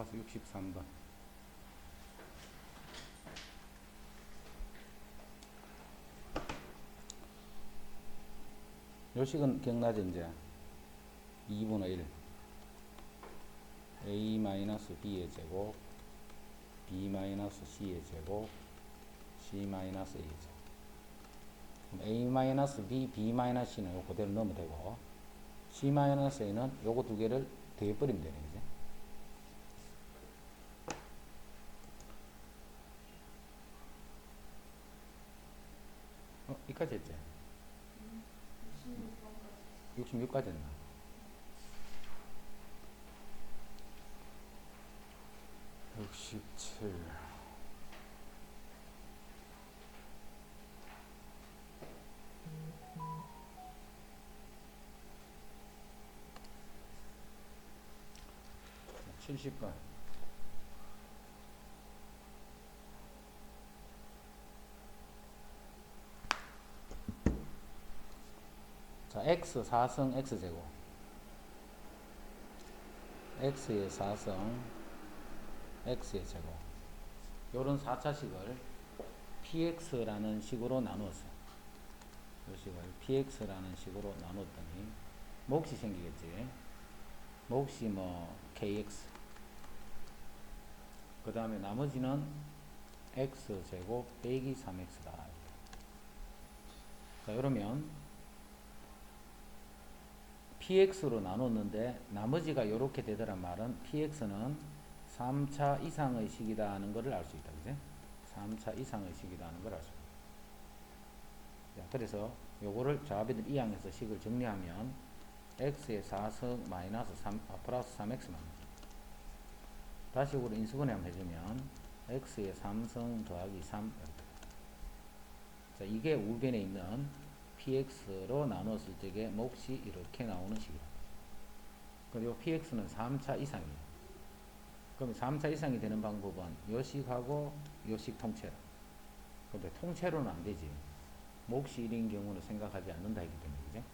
좋아서 63번. 요식은 기억나죠? 이제 2분의 1 a-b의 제곱 b-c의 제곱 c-a의 제곱. a-b, b-c는 요 그대로 넣으면 되고 c-a는 요거 두 개를 더해버리면 되는 거지. 이까지 했지? 66까지 했나? 67. 자, 70번. 자, x 4승 x제곱 x의 4승 x의 제곱 요런 4차식을 px라는 식으로 나누었어요. 이 식을 px라는 식으로 나눴더니 몫이 생기겠지. 몫이 뭐 kx 그 다음에 나머지는 x제곱 빼기 3x다. 자, 그러면 px로 나눴는데 나머지가 이렇게 되더란 말은 px는 3차 이상의 식이다 하는 것을 알 수 있다. 그지? 3차 이상의 식이다 하는 걸 알 수 있다. 자, 그래서 요거를 자비들 이항에서 식을 정리하면 x의 4승 마이너스 3, 플러스 3x만 다시 요거를 인수분해 한번 해주면 x의 3승 더하기 3 이렇게. 자, 이게 우변에 있는 px로 나눴을 적에 몫이 이렇게 나오는 식이다. 그리고 px는 3차 이상이에요. 그럼 3차 이상이 되는 방법은 요식하고 요식 통째로. 근데 통째로는 안 되지. 몫이 1인 경우는 생각하지 않는다 했기 때문에, 그죠?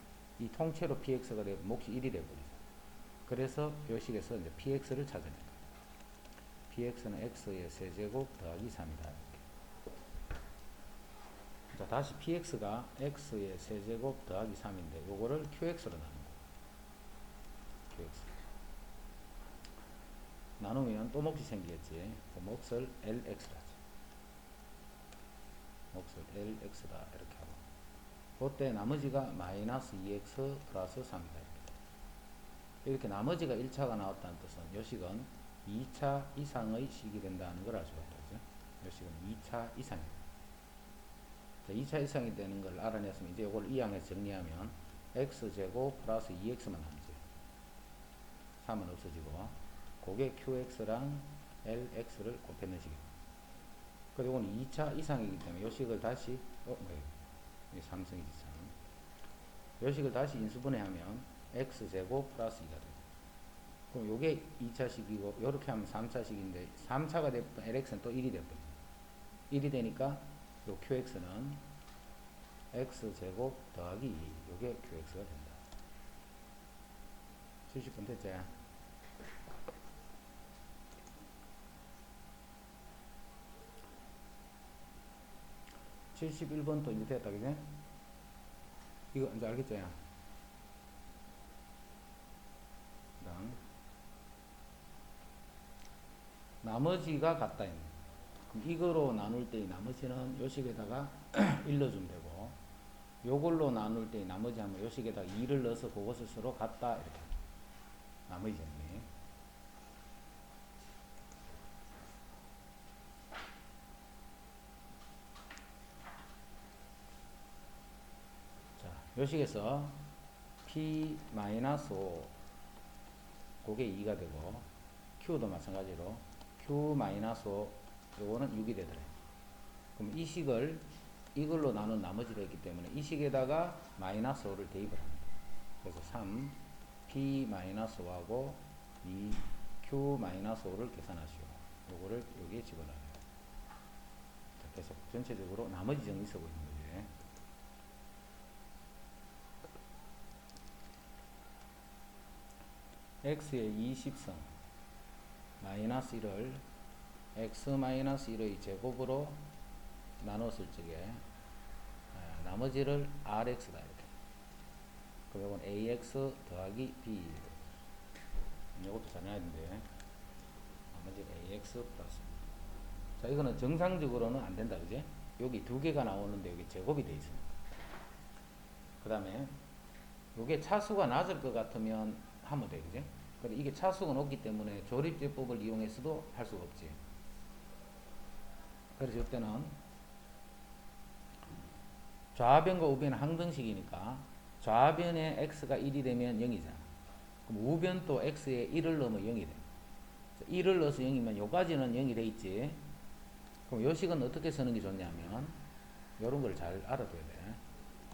이 통째로 px가 되면 몫이 1이 되어버리죠. 그래서 요식에서 이제 px를 찾아낸 거예요. px는 x의 세제곱 더하기 3이다. 자, 다시 px가 x의 세제곱 더하기 3인데 요거를 qx로 나눈 거예요. qx. 나누면 또 몫이 생기겠지. 그 몫을 lx로 하죠. 몫을 lx다 이렇게 하고 그때 나머지가 마이너스 2x 플러스 3이다. 이렇게 나머지가 1차가 나왔다는 뜻은 요식은 2차 이상의 식이 된다는 걸 알 수가 있다. 그죠? 요식은 2차 이상이다. 2차 이상이 되는 걸 알아냈으면 이제 이걸 이항해서 정리하면 x제곱 플러스 2x만 남지. 3은 없어지고 그게 qx랑 lx를 곱했는 식이다. 그리고 이건 2차 이상이기 때문에 요식을 다시 이게 3승이지 참. 요식을 다시 인수분해하면 x제곱 플러스 2가 되고 그럼 요게 2차식이고 요렇게 하면 3차식인데 3차가 되면 lx는 또 1이 되버리죠. 1이 되니까 요 qx는 x제곱 더하기 2 요게 qx가 된다. 70분 됐지? 71번도 이제 됐다. 그지? 이거 이제 알겠지? 그다음 나머지가 같다. 그럼 이거로 나눌 때 나머지는 요식에다가 1 넣어주면 되고 요걸로 나눌 때 나머지 하면 요식에다가 2를 넣어서 그것을 서로 같다 이렇게 나머지 정리. 자, 요식에서 p-5 그게 2가 되고 q도 마찬가지로 q-5 요거는 6이 되더래. 그럼 이 식을 이걸로 나눈 나머지가 있기 때문에 이 식에다가 마이너스 5를 대입을 합니다. 그래서 3 p-5하고 2 q-5를 계산하시오. 요거를 여기에 집어넣어요. 그래서 전체적으로 나머지 정리 쓰고 있는 거지. x의 20승 마이너스 1을 x 마이너스 1의 제곱으로 나눴을 적에 나머지를 rx다 이렇게. 그럼 이건 ax 더하기 b. 이것도 잘해야 되는데 나머지 ax 플러스. 자, 이거는 정상적으로는 안 된다, 그지? 여기 두 개가 나오는데 여기 제곱이 돼 있습니다. 그 다음에 이게 차수가 낮을 것 같으면 하면 돼, 그지? 근데 이게 차수가 높기 때문에 조립제법을 이용해서도 할 수가 없지. 그래서 이때는 좌변과 우변은 항등식이니까 좌변에 x가 1이 되면 0이잖아. 그럼 우변도 x에 1을 넣으면 0이 돼. 1을 넣어서 0이면 요까지는 0이 돼 있지. 그럼 요 식은 어떻게 쓰는 게 좋냐면 요런 걸 잘 알아둬야 돼.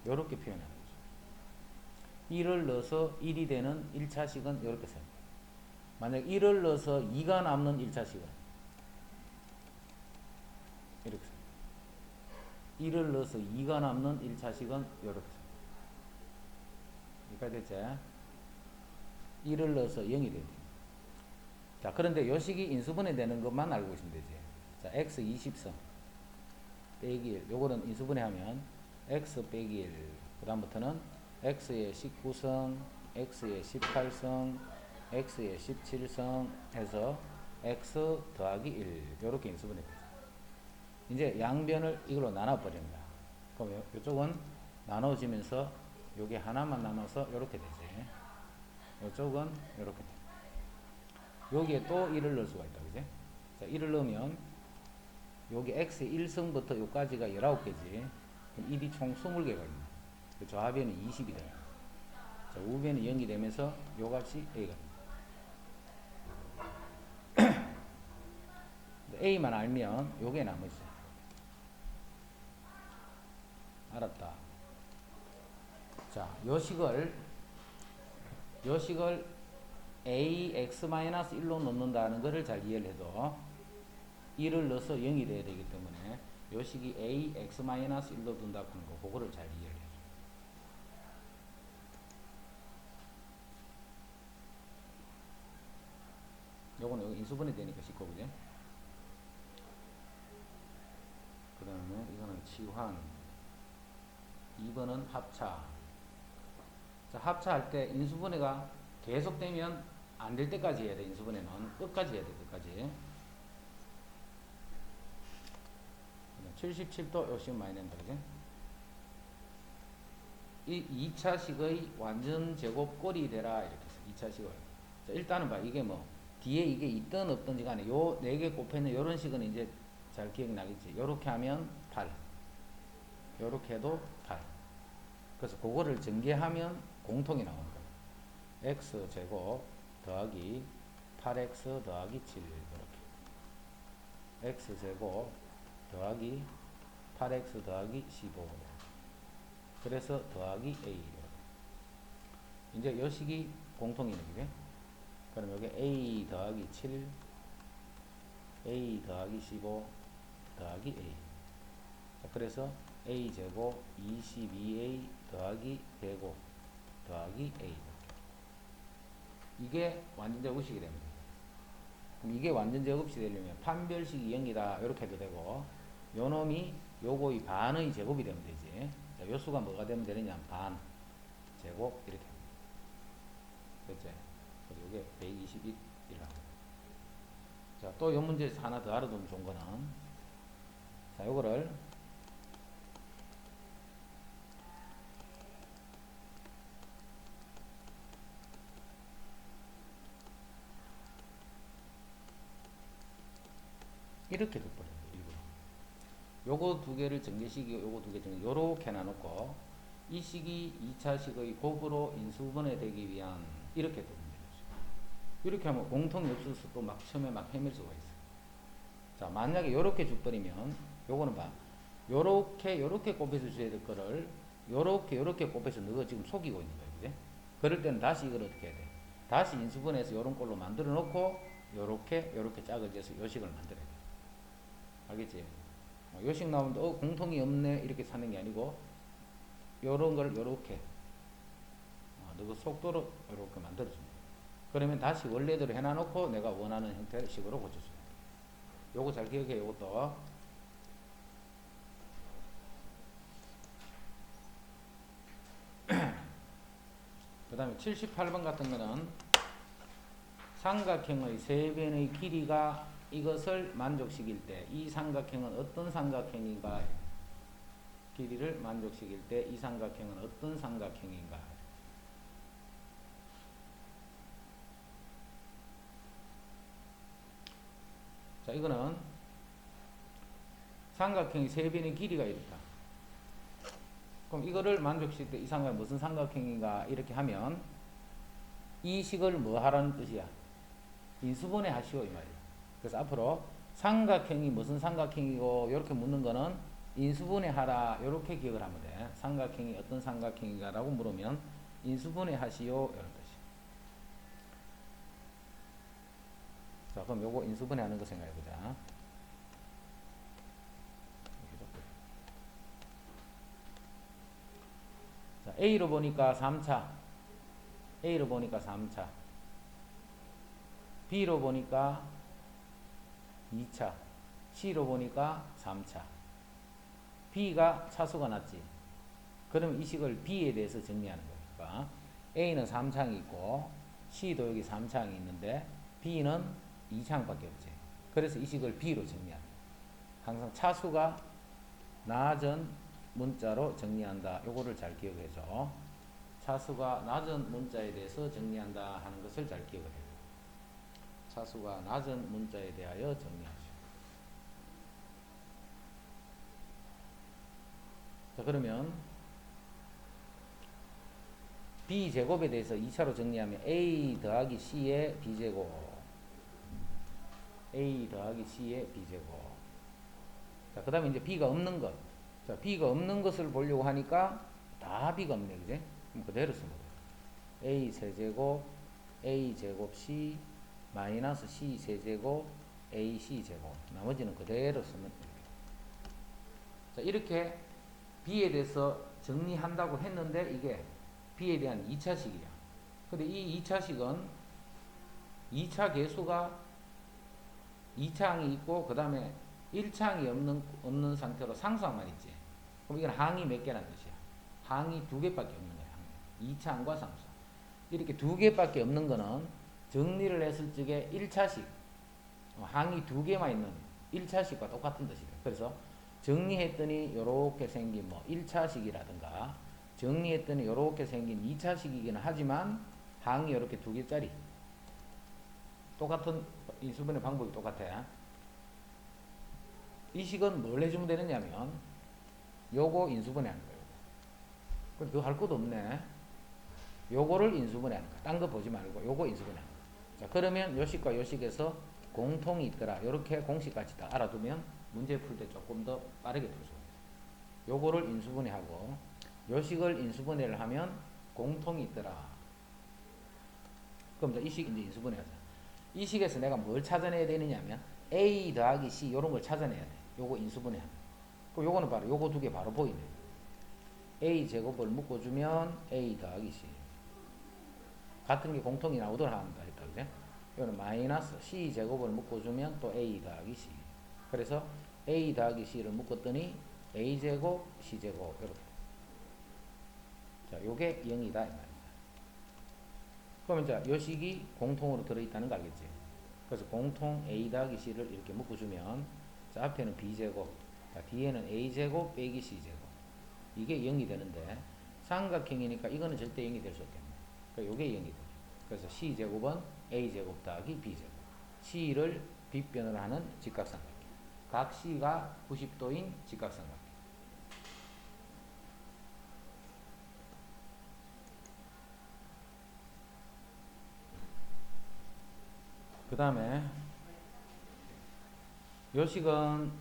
요렇게 표현하는 거죠. 1을 넣어서 1이 되는 1차식은 요렇게 써요. 만약 1을 넣어서 2가 남는 1차식은 이렇게 써요. 1을 넣어서 2가 남는 1차식은 요렇게 써요. 여기까지 됐지? 1을 넣어서 0이 되지. 자, 그런데 요 식이 인수분해 되는 것만 알고 있으면 되지. 자, x 20성 빼기 1. 요거는 인수분해하면 x 빼기 1. 그 다음부터는 x의 19성, x의 18성, x의 17성 해서 x 더하기 1. 요렇게 인수분해 되죠. 이제 양변을 이걸로 나눠버립니다. 그럼 요쪽은 나눠지면서 요게 하나만 남아서 요렇게 되지. 요쪽은 요렇게 돼. 여기에 또 1을 넣을 수가 있다, 그지? 자, 1을 넣으면 여기 x의 1성부터 요까지가 19개지. 그럼 1이 총 20개가 있네. 그 좌변이 20이 돼요. 자, 우변이 0이 되면서 요 값이 a가 됩니다. a만 알면 요게 나머지. 알았다. 자, 요 식을 ax-1로 넣는다는 것을 잘 이해를 해도 1을 넣어서 0이 돼야 되기 때문에 요 식이 ax-1로 둔다고 하는 거 그거를 잘 이해를 해줘. 요거는 여기 인수분해 되니까 쉽고, 그지? 그 다음에 이거는 치환, 2번은 합차. 자, 합차할 때 인수분해가 계속되면 안 될 때까지 해야 돼. 인수분해는 끝까지 해야 돼. 끝까지. 77도 요식은 많이 낸다, 그지? 이 2차식의 완전 제곱 꼴이 되라 이렇게 해서 2차식을. 자, 일단은 봐. 이게 뭐 뒤에 이게 있든 없든지 간에 요 4개 곱해는 요런 식은 이제 잘 기억나겠지. 요렇게 하면 8. 요렇게 해도 8. 그래서 그거를 전개하면 공통이 나오는 거예요. x제곱 더하기 8x 더하기 7 이렇게. x제곱 더하기 8x 더하기 15. 그래서 더하기 a. 이제 요 식이 공통이네, 그게. 그럼 여기 a 더하기 7, a 더하기 15 더하기 a. 자, 그래서 a 제곱 22a 더하기 105 더하기 a. 이게 완전 제곱식이 됩니다. 그럼 이게 완전 제곱식이 되려면 판별식이 0이다 이렇게 해도 되고, 요 놈이 요거의 반의 제곱이 되면 되지. 자, 요 수가 뭐가 되면 되느냐? 반 제곱 이렇게 합니다. 됐지? 그래서 이게 121이라고. 자, 또 요 문제 하나 더 알아두면 좋은 거는, 자, 요거를 이렇게 둬버려요. 일부러. 요거 두 개를 전개식이고 요거 두 개 전개 요렇게 나눠놓고 이 식이 2차식의 곱으로 인수분해 되기 위한 이렇게 두면 되죠. 이렇게 하면 공통이 없어서 또 막 처음에 막 헤맬 수가 있어요. 자, 만약에 요렇게 줘버리면 요거는 봐. 요렇게 곱해서 줘야 될 거를 요렇게 곱해서 너가 지금 속이고 있는 거예요. 그지? 그럴 때는 다시 이걸 어떻게 해야 돼? 다시 인수분해해서 요런 꼴로 만들어 놓고 요렇게 짝을 지어서 요식을 만들어야 돼. 알겠지? 요식 나오면 공통이 없네 이렇게 사는 게 아니고 요런 걸 요렇게 너그 속도로 요렇게 만들어줍니다. 그러면 다시 원래대로 해놔놓고 내가 원하는 형태의 식으로 고쳐줘요. 요거 잘 기억해. 요것도 그 다음에 78번 같은 거는 삼각형의 세 변의 길이가 이것을 만족시킬 때 이 삼각형은 어떤 삼각형인가, 길이를 만족시킬 때 이 삼각형은 어떤 삼각형인가. 자, 이거는 삼각형의 세 변의 길이가 이렇다. 그럼 이거를 만족시킬 때 이 삼각형은 무슨 삼각형인가 이렇게 하면 이 식을 뭐 하라는 뜻이야? 인수분해 하시오 이 말이야. 그래서 앞으로 삼각형이 무슨 삼각형이고 이렇게 묻는 거는 인수분해 하라 이렇게 기억을 하면 돼. 삼각형이 어떤 삼각형인가 라고 물으면 인수분해 하시오 이런 뜻이야. 자, 그럼 요거 인수분해 하는 거 생각해 보자. 자, A로 보니까 3차, A로 보니까 3차, B로 보니까 2차, C로 보니까 3차. B가 차수가 낮지. 그러면 이 식을 B에 대해서 정리하는 거니까 A는 3창이 있고 C도 여기 3창이 있는데 B는 2창밖에 없지. 그래서 이 식을 B로 정리하는 거야. 항상 차수가 낮은 문자로 정리한다. 요거를 잘 기억해줘. 차수가 낮은 문자에 대해서 정리한다 하는 것을 잘 기억을 해요. 차수가 낮은 문자에 대하여 정리하시오. 자, 그러면 B제곱에 대해서 2차로 정리하면 A 더하기 C의 B제곱, A 더하기 C의 B제곱. 자, 그 다음에 이제 B가 없는 것. 자, B가 없는 것을 보려고 하니까 다 B가 없네, 그제? 그럼 그대로 쓰면 돼. A 세제곱, A 제곱 C, 마이너스 C 세제곱, AC 제곱. 나머지는 그대로 쓰면 돼. 자, 이렇게 B에 대해서 정리한다고 했는데 이게 B에 대한 2차식이야. 근데 이 2차식은 2차 개수가 2창이 있고 그 다음에 1창이 없는 상태로 상수항만 있지. 그럼 이건 항이 몇 개라는 뜻이야? 항이 2개밖에 없는 거야. 2창과 상수. 이렇게 2개밖에 없는 거는 정리를 했을 적에 1차식, 항이 2개만 있는 1차식과 똑같은 뜻이래. 그래서 정리했더니 이렇게 생긴 뭐 1차식이라든가 정리했더니 이렇게 생긴 2차식이기는 하지만 항이 이렇게 2개짜리. 똑같은 인수분해 방법이 똑같아. 이 식은 뭘 해주면 되느냐면 요거 인수분해 하는 거예요. 그럼 그거 할 것도 없네. 요거를 인수분해 하는 거야. 딴 거 보지 말고 요거 인수분해 하는 거야. 자, 그러면 요 식과 요 식에서 공통이 있더라. 요렇게 공식까지 다 알아두면 문제 풀 때 조금 더 빠르게 풀 수 있어요. 요거를 인수분해하고 요 식을 인수분해를 하면 공통이 있더라. 그럼 이 식 이제 인수분해 하자. 이 식에서 내가 뭘 찾아내야 되느냐면 A 더하기 C 요런 걸 찾아내야 돼. 요거 인수분해 하면. 그럼 요거는 바로 요거 두 개 바로 보이네. A 제곱을 묶어주면 A 더하기 C. 같은 게 공통이 나오더라 한다 했다. 그제? 이거는 마이너스 C 제곱을 묶어주면 또 A 더하기 C. 그래서 A 더하기 C를 묶었더니 A 제곱, C 제곱 이렇게. 자, 요게 0이다 이 말입니다. 그러면 자, 요 식이 공통으로 들어있다는 거 알겠지? 그래서 공통 A 더하기 C를 이렇게 묶어주면 자, 앞에는 B 제곱, 자, 뒤에는 A 제곱 빼기 C 제곱. 이게 0이 되는데 삼각형이니까 이거는 절대 0이 될 수 없겠네. 그러니까 요게 0이 돼. 그래서 C 제곱은 A 제곱 더하기 B 제곱. C를 빗변을 하는 직각삼각형. 각 C가 90도인 직각삼각형. 그 다음에 요 식은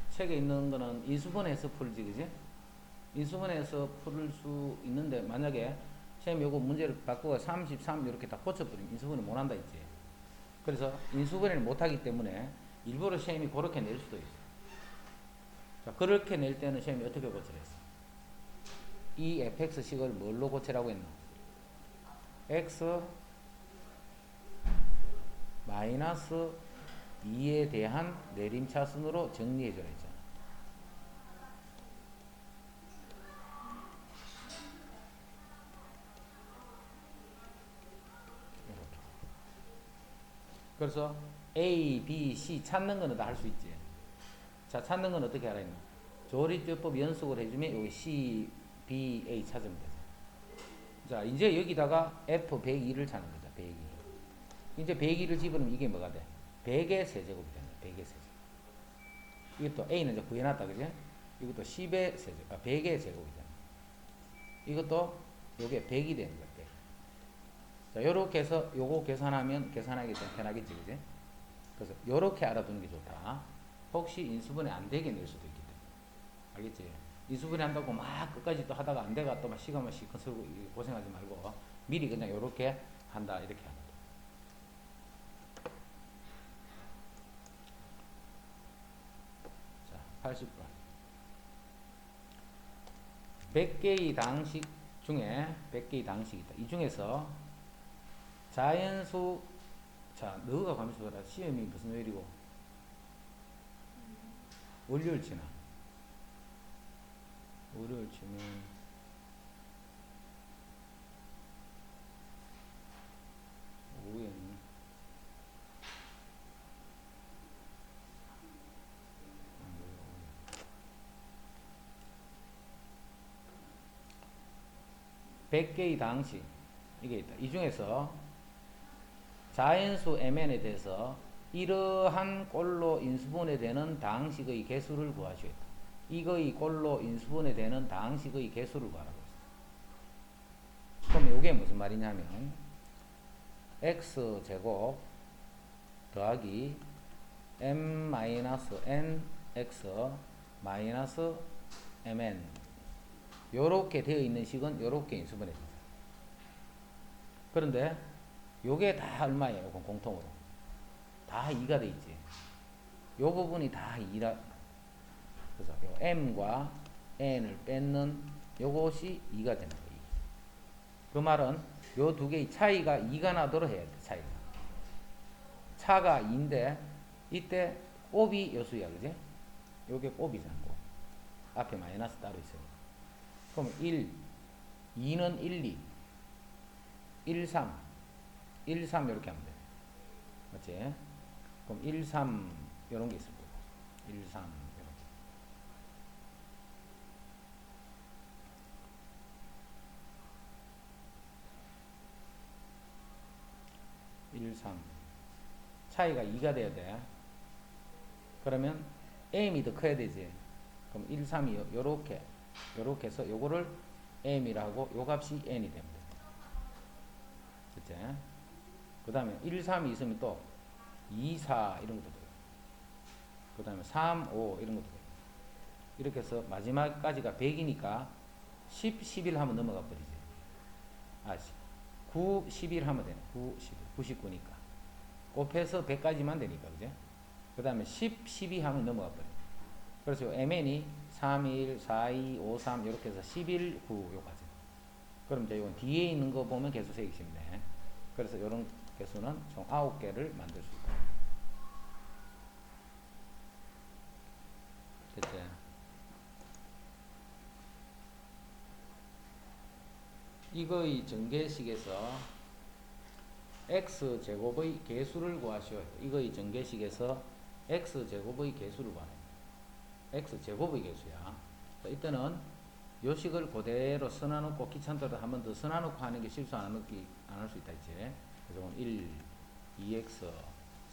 책에 있는 거는 인수분해해서 풀지, 그지? 인수분해해서 풀 수 있는데 만약에 선생님 요거 문제를 바꾸고 33 이렇게 다 고쳐버리면 인수분해 못한다 했지. 그래서 인수분해를 못하기 때문에 일부러 선생님이 그렇게 낼 수도 있어. 자, 그렇게 낼 때는 선생님이 어떻게 고치랬어? 이 fx식을 뭘로 고치라고 했노? x 마이너스 2에 대한 내림차순으로 정리해줘야 했잖아. 이렇게. 그래서 A, B, C 찾는 거는 다 할 수 있지. 자, 찾는 건 어떻게 하라 했나? 조립조법 연속을 해주면 여기 C, B, A 찾으면 되죠. 자, 이제 여기다가 F 102를 찾는 거죠. 102. 이제 102를 집어넣으면 이게 뭐가 돼? 100의 세제곱이 된다. 100의 세제곱. 이것도 A는 이제 구해놨다, 그지? 이것도 10의 세제곱, 100의 제곱이 된다. 이것도 요게 100이 되는 거야, 100. 자, 요렇게 해서 요거 계산하기 좀 편하겠지, 그지? 그래서 요렇게 알아두는 게 좋다. 혹시 인수분해 안 되게 낼 수도 있기 때문에. 알겠지? 인수분해 한다고 막 끝까지 또 하다가 안 돼가 또 막 시간만 시간 쓰고 고생하지 말고 미리 그냥 요렇게 한다, 이렇게 한다. 자, 80번. 100개의 당식 중에 100개의 당식이 있다. 이 중에서 자연수, 자, 너가 감수해라. 시험이 무슨 요일이고? 월요일 치나? 월요일 치면 오후에는 100개의 당식 이게 있다. 이 중에서 자연수 mn에 대해서 이러한 꼴로 인수분해되는 당식의 개수를 구하시겠다. 이거의 꼴로 인수분해되는 당식의 개수를 구하라고 했어. 그럼 이게 무슨 말이냐면 x제곱 더하기 m-n x 마이너스 mn 요렇게 되어 있는 식은 요렇게 인수분해 됩니다. 그런데 요게 다 얼마예요? 공통으로 다 2가 돼 있지. 요 부분이 다 2라. 그래서 요 m과 n을 뺏는 요것이 2가 되는 거예요. 그 말은 요 두 개의 차이가 2가 나도록 해야 돼. 차가 2인데 이때 곱이 요수야, 그지? 요게 곱이잖아. 곱. 앞에 마이너스 따로 있어요. 그럼 1, 2는 1, 2, 1, 3, 1, 3 이렇게 하면 돼. 맞지? 그럼 1, 3 이런 게 있을 거고 1, 3 이렇게 1, 3 차이가 2가 돼야 돼. 그러면 m이 더 커야 되지. 그럼 1, 3이 요렇게 해서 요거를 m이라고 요 값이 n이 됩니다. 그치? 그 다음에 1, 3이 있으면 또 2, 4 이런 것도 돼요. 그 다음에 3, 5 이런 것도 돼요. 이렇게 해서 마지막까지가 100이니까 10, 11 하면 넘어가 버리지. 9, 11 하면 되네. 9, 11, 99니까. 곱해서 100까지만 되니까, 그죠? 그 다음에 10, 12 하면 넘어가 버려. 그래서 mn이 3, 1, 4, 2, 5, 3 이렇게 해서 11, 9 요까지. 그럼 이제 이건 뒤에 있는 거 보면 개수 세기 쉽네. 그래서 이런 개수는 총 9개를 만들 수 있다. 됐지? 이거의 전개식에서 x제곱의 개수를 구하시오. 이거의 전개식에서 x제곱의 개수를 구하네. x제곱의 개수야. 자, 이때는 요 식을 그대로 써놔놓고 귀찮더라도 한 번 더 써놔놓고 하는 게 실수 안 할 수 있다 했지. 그래서 1, 2x,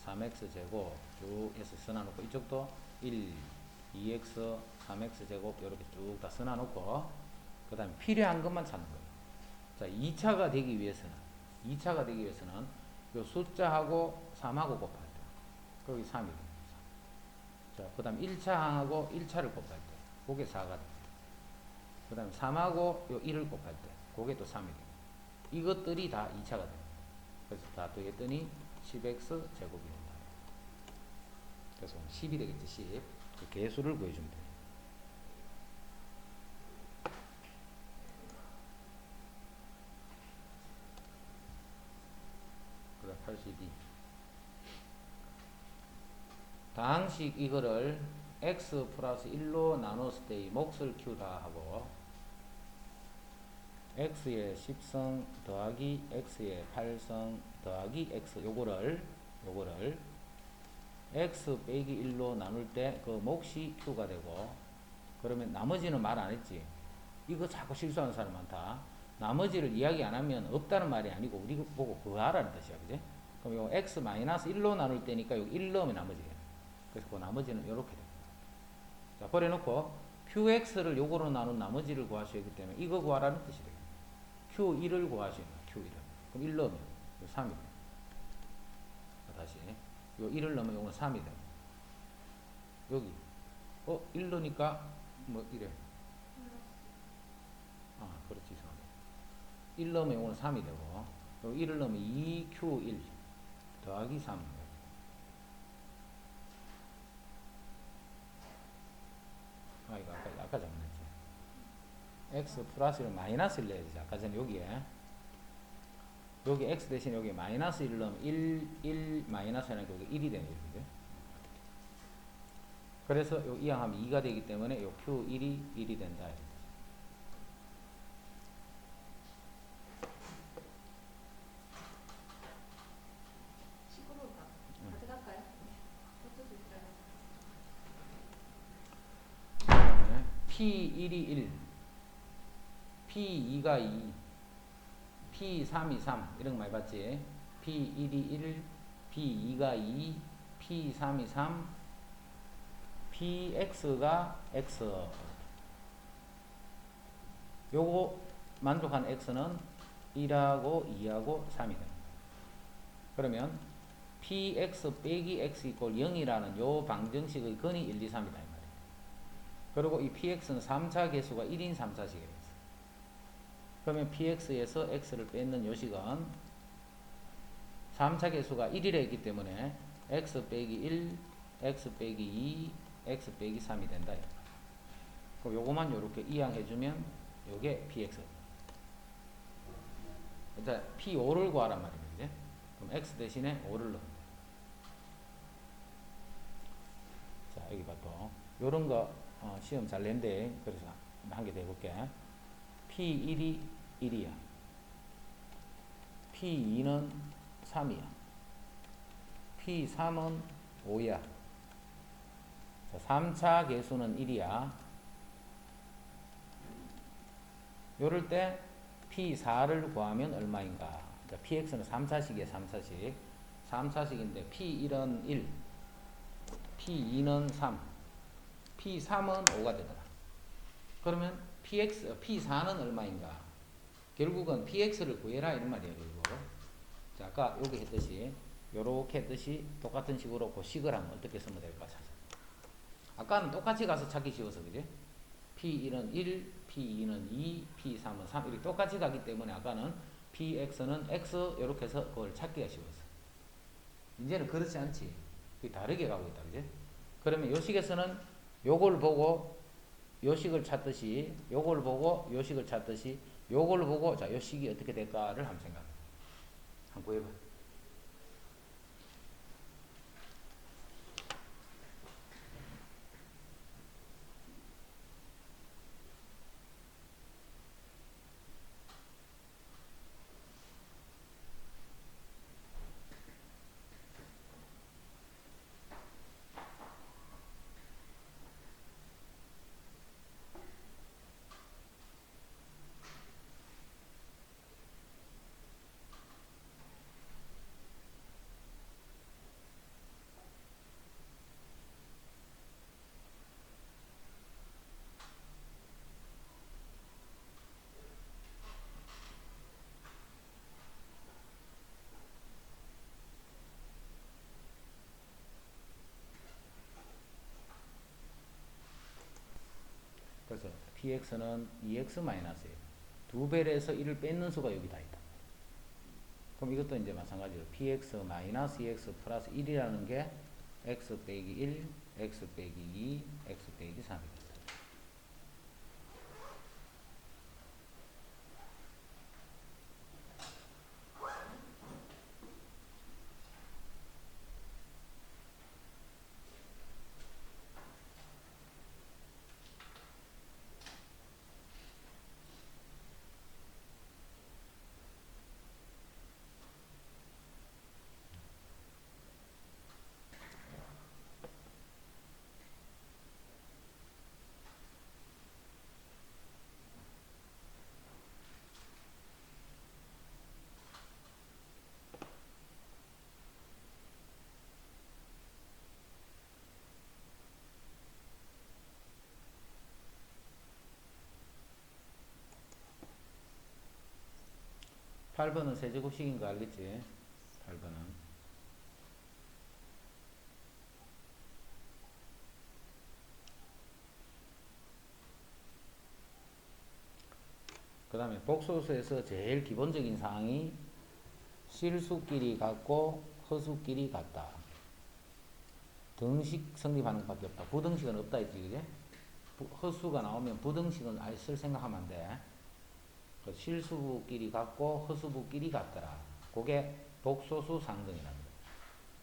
3x 제곱 쭉 해서 써놔놓고 이쪽도 1, 2x, 3x 제곱 이렇게 쭉 다 써놔놓고 그 다음에 필요한 것만 찾는 거예요. 자, 2차가 되기 위해서는 요 숫자하고 3하고 곱할 때 거기 3이 됩니다. 자, 그 다음 1차 항하고 1차를 곱할 때 그게 4가 됩니다. 그 다음에 3하고 요 1을 곱할 때 그게 또 3이 됩니다. 이것들이 다 2차가 됩니다. 그래서 다 더했더니 10x 제곱이 된다. 그래서 10이 되겠지. 10. 그 개수를 구해주면 돼요. 82. 다항식 이거를 x 플러스 1로 나눴을 때 이 몫을 q다 하고 x의 10성 더하기 x의 8성 더하기 x 요거를 x 빼기 1로 나눌 때 그 몫이 q가 되고 그러면 나머지는 말 안 했지. 이거 자꾸 실수하는 사람 많다. 나머지를 이야기 안 하면 없다는 말이 아니고 우리 보고 그거 하라는 뜻이야. 그지? 그럼 요 x 마이너스 1로 나눌 때니까 여기 1 넣으면 나머지가. 그래서 그 나머지는 이렇게 됩니다. 자, 그래 놓고 qx를 요거로 나눈 나머지를 구하셔야 하기 때문에 이거 구하라는 뜻이 돼요. q1을 구하셔야 돼요. q1을. 그럼 1 넣으면 요 3이 돼요. 다시 요 1을 넣으면 요건 3이 돼요. 여기 1 넣으니까 뭐 이래. 아, 그렇지. 1 넣으면 요건 3이 되고 요 1을 넣으면 2q1 더하기 3. 아, 이거 아까 잘못했지. x 플러스를 마이너스를 내야지. 아까 전에 여기 x 대신 여기 마이너스 1을 넣으면 1 마이너스 하니까 여기 1이 되는 거죠. 그래서 요 이항하면 2가 되기 때문에 요 q1이 1이 된다. P1이 1, P2가 2, P3이 3 이런 거 많이 봤지? P1이 1, P2가 2, P3이 3, PX가 X. 요거 만족한 X는 1하고 2하고 3이 됩니다. 그러면 PX 빼기 X 이꼴 0이라는 요 방정식의 근이 1, 2, 3이다. 그리고 이 px는 3차 개수가 1인 3차식이 됐어. 그러면 px에서 x를 뺏는 요식은 3차 개수가 1이라 했기 때문에 x 빼기 1, x 빼기 2, x 빼기 3이 된다. 그럼 요거만 요렇게 이항해주면 요게 px. 일단 p5를 구하란 말이지. 그럼 x 대신에 5를 넣으면 돼. 자, 여기 봐 또. 요런 거 시험 잘 낸대. 그래서 한 개 더 해볼게. P1이 1이야. P2는 3이야. P3은 5야. 자, 3차 개수는 1이야. 요럴 때 P4를 구하면 얼마인가? 자, PX는 3차식이야. 3차식. 3차식인데 P1은 1, P2는 3, P3은 5가 되더라. 그러면 P4는 얼마인가? 결국은 PX를 구해라 이런 말이에요. 결국. 자, 아까 여기 했듯이 요렇게 했듯이 똑같은 식으로 그 식을 하면 어떻게 쓰면 될까 찾아. 아까는 똑같이 가서 찾기 쉬워서 그지? P1은 1, P2는 2, P3은 3 이렇게 똑같이 가기 때문에 아까는 PX는 X 이렇게 해서 그걸 찾기가 쉬웠어. 이제는 그렇지 않지. 다르게 가고 있다. 그지? 그러면 요 식에서는 요걸 보고 요식을 찾듯이 요걸 보고 요식을 찾듯이 요걸 보고 자, 요식이 어떻게 될까를 한번 생각해. 한번 구해봐. 그래서 px는 2x-1이에요. 두 배에서 1을 뺏는 수가 여기 다 있다. 그럼 이것도 이제 마찬가지로 px-2x 플러스 1이라는 게 x 빼기 1, x 빼기 2, x 빼기 3이다. 8번은 세제곱식인 거 알겠지? 8번은. 그 다음에 복소수에서 제일 기본적인 사항이 실수끼리 같고 허수끼리 같다. 등식 성립하는 것밖에 없다. 부등식은 없다 했지, 그지? 허수가 나오면 부등식은 아예 쓸 생각하면 안 돼. 실수부끼리 같고 허수부끼리 같더라. 그게 복소수 상등이랍니다.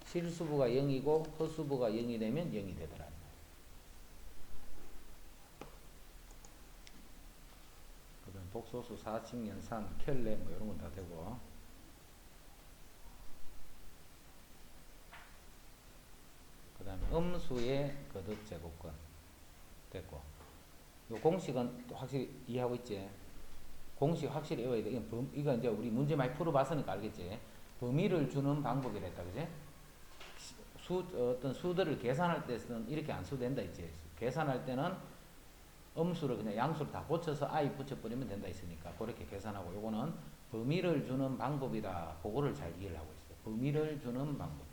실수부가 0이고 허수부가 0이 되면 0이 되더라. 그다음 복소수 사칙 연산 켈레 뭐 이런 건 다 되고. 그 다음에 음수의 거듭 제곱권 됐고. 요 공식은 또 확실히 이해하고 있지? 공식 확실히 외워야 돼. 이거 이제 우리 문제 많이 풀어봤으니까 알겠지? 범위를 주는 방법이랬다, 그지? 어떤 수들을 계산할 때는 이렇게 안 써도 된다 했지? 계산할 때는 음수를 그냥 양수를 다 고쳐서 i 붙여버리면 된다 했으니까 그렇게 계산하고, 요거는 범위를 주는 방법이다. 그거를 잘 이해를 하고 있어. 범위를 주는 방법.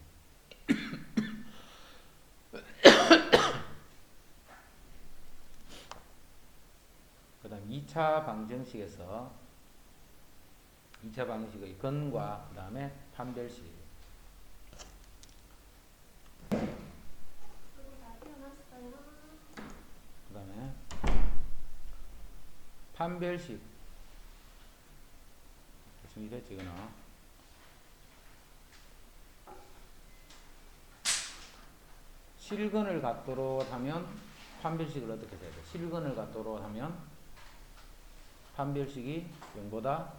그 다음 2차 방정식에서 2차 방정식의 근과 그 다음에 판별식. 그 다음에 판별식. 정리됐지, 이거는? 실근을 갖도록 하면 판별식을 어떻게 해야 돼? 실근을 갖도록 하면 판별식이 0보다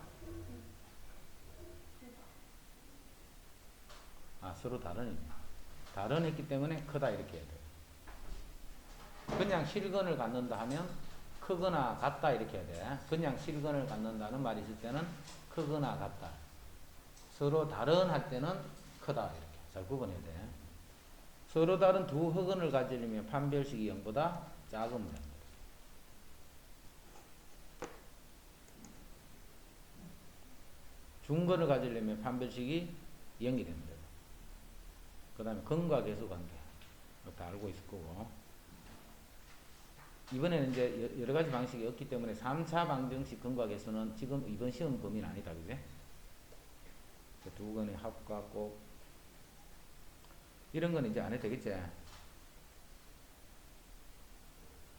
서로 다른했기 때문에 크다 이렇게 해야 돼. 그냥 실근을 갖는다 하면 크거나 같다 이렇게 해야 돼. 그냥 실근을 갖는다는 말이 있을 때는 크거나 같다. 서로 다른 할 때는 크다 이렇게 잘 구분해야 돼. 서로 다른 두 흑은을 가지려면 판별식이 0보다 작으면 됩니다. 중근을 가지려면 판별식이 0이 됩니다. 그 다음에 근과 계수 관계 다 알고 있을 거고, 이번에는 이제 여러 가지 방식이 없기 때문에 3차 방정식 근과 계수는 지금 이번 시험 범위는 아니다, 그제? 두 근의 합과 꼭 이런 건 이제 안 해도 되겠지?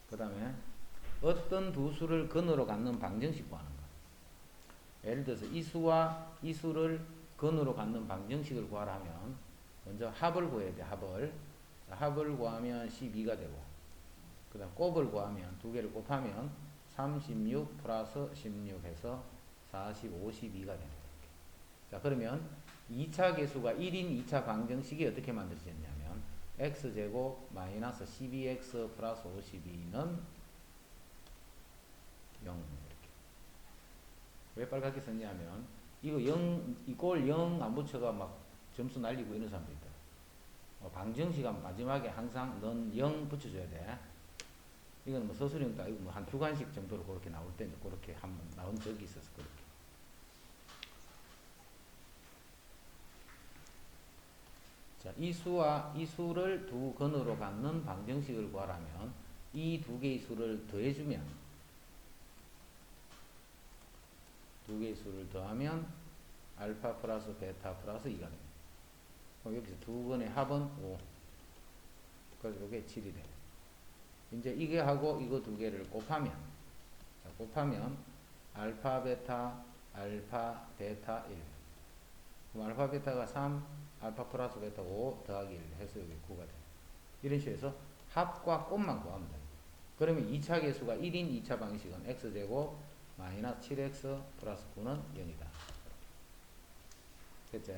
그 다음에 어떤 두 수를 근으로 갖는 방정식 구하는 거. 예를 들어서 이 수와 이 수를 근으로 갖는 방정식을 구하라 하면 먼저 합을 구해야 돼. 합을 구하면 12가 되고, 그 다음 곱을 구하면 두 개를 곱하면 36 플러스 16 해서 40, 52가 되는 거예요. 자, 그러면 2차 계수가 1인 2차 방정식이 어떻게 만들어졌냐면 x제곱 마이너스 12x 플러스 52는 0 이렇게. 왜 빨갛게 썼냐면 이거 0, 이꼴 0 안 붙여가 막 점수 날리고 이런 사람도 있다. 방정식은 마지막에 항상 넌 0 붙여줘야 돼. 이건 뭐 서술형도 아니고 뭐 한 주간식 정도로 그렇게 나올 때 그렇게 한번 나온 적이 있어서 그렇게. 자, 이 수와 이 수를 두 근으로 갖는 방정식을 구하라면 이 두 개의 수를 더해주면, 두 개의 수를 더하면 알파 플러스 베타 플러스 2가 됩니다. 그럼 여기서 두 근의 합은 5. 그래서 이게 7이 돼요. 이제 이게 하고 이거 두 개를 곱하면, 자, 곱하면 알파 베타 1. 그럼 알파 베타가 3, 알파 플러스 베타 5 더하기 1 해서 여기 9가 돼요. 이런 식으로 해서 합과 곱만 구하면 돼요. 그러면 2차 계수가 1인 2차 방식은 x제곱 마이너스 7x 플러스 9는 0이다. 됐지?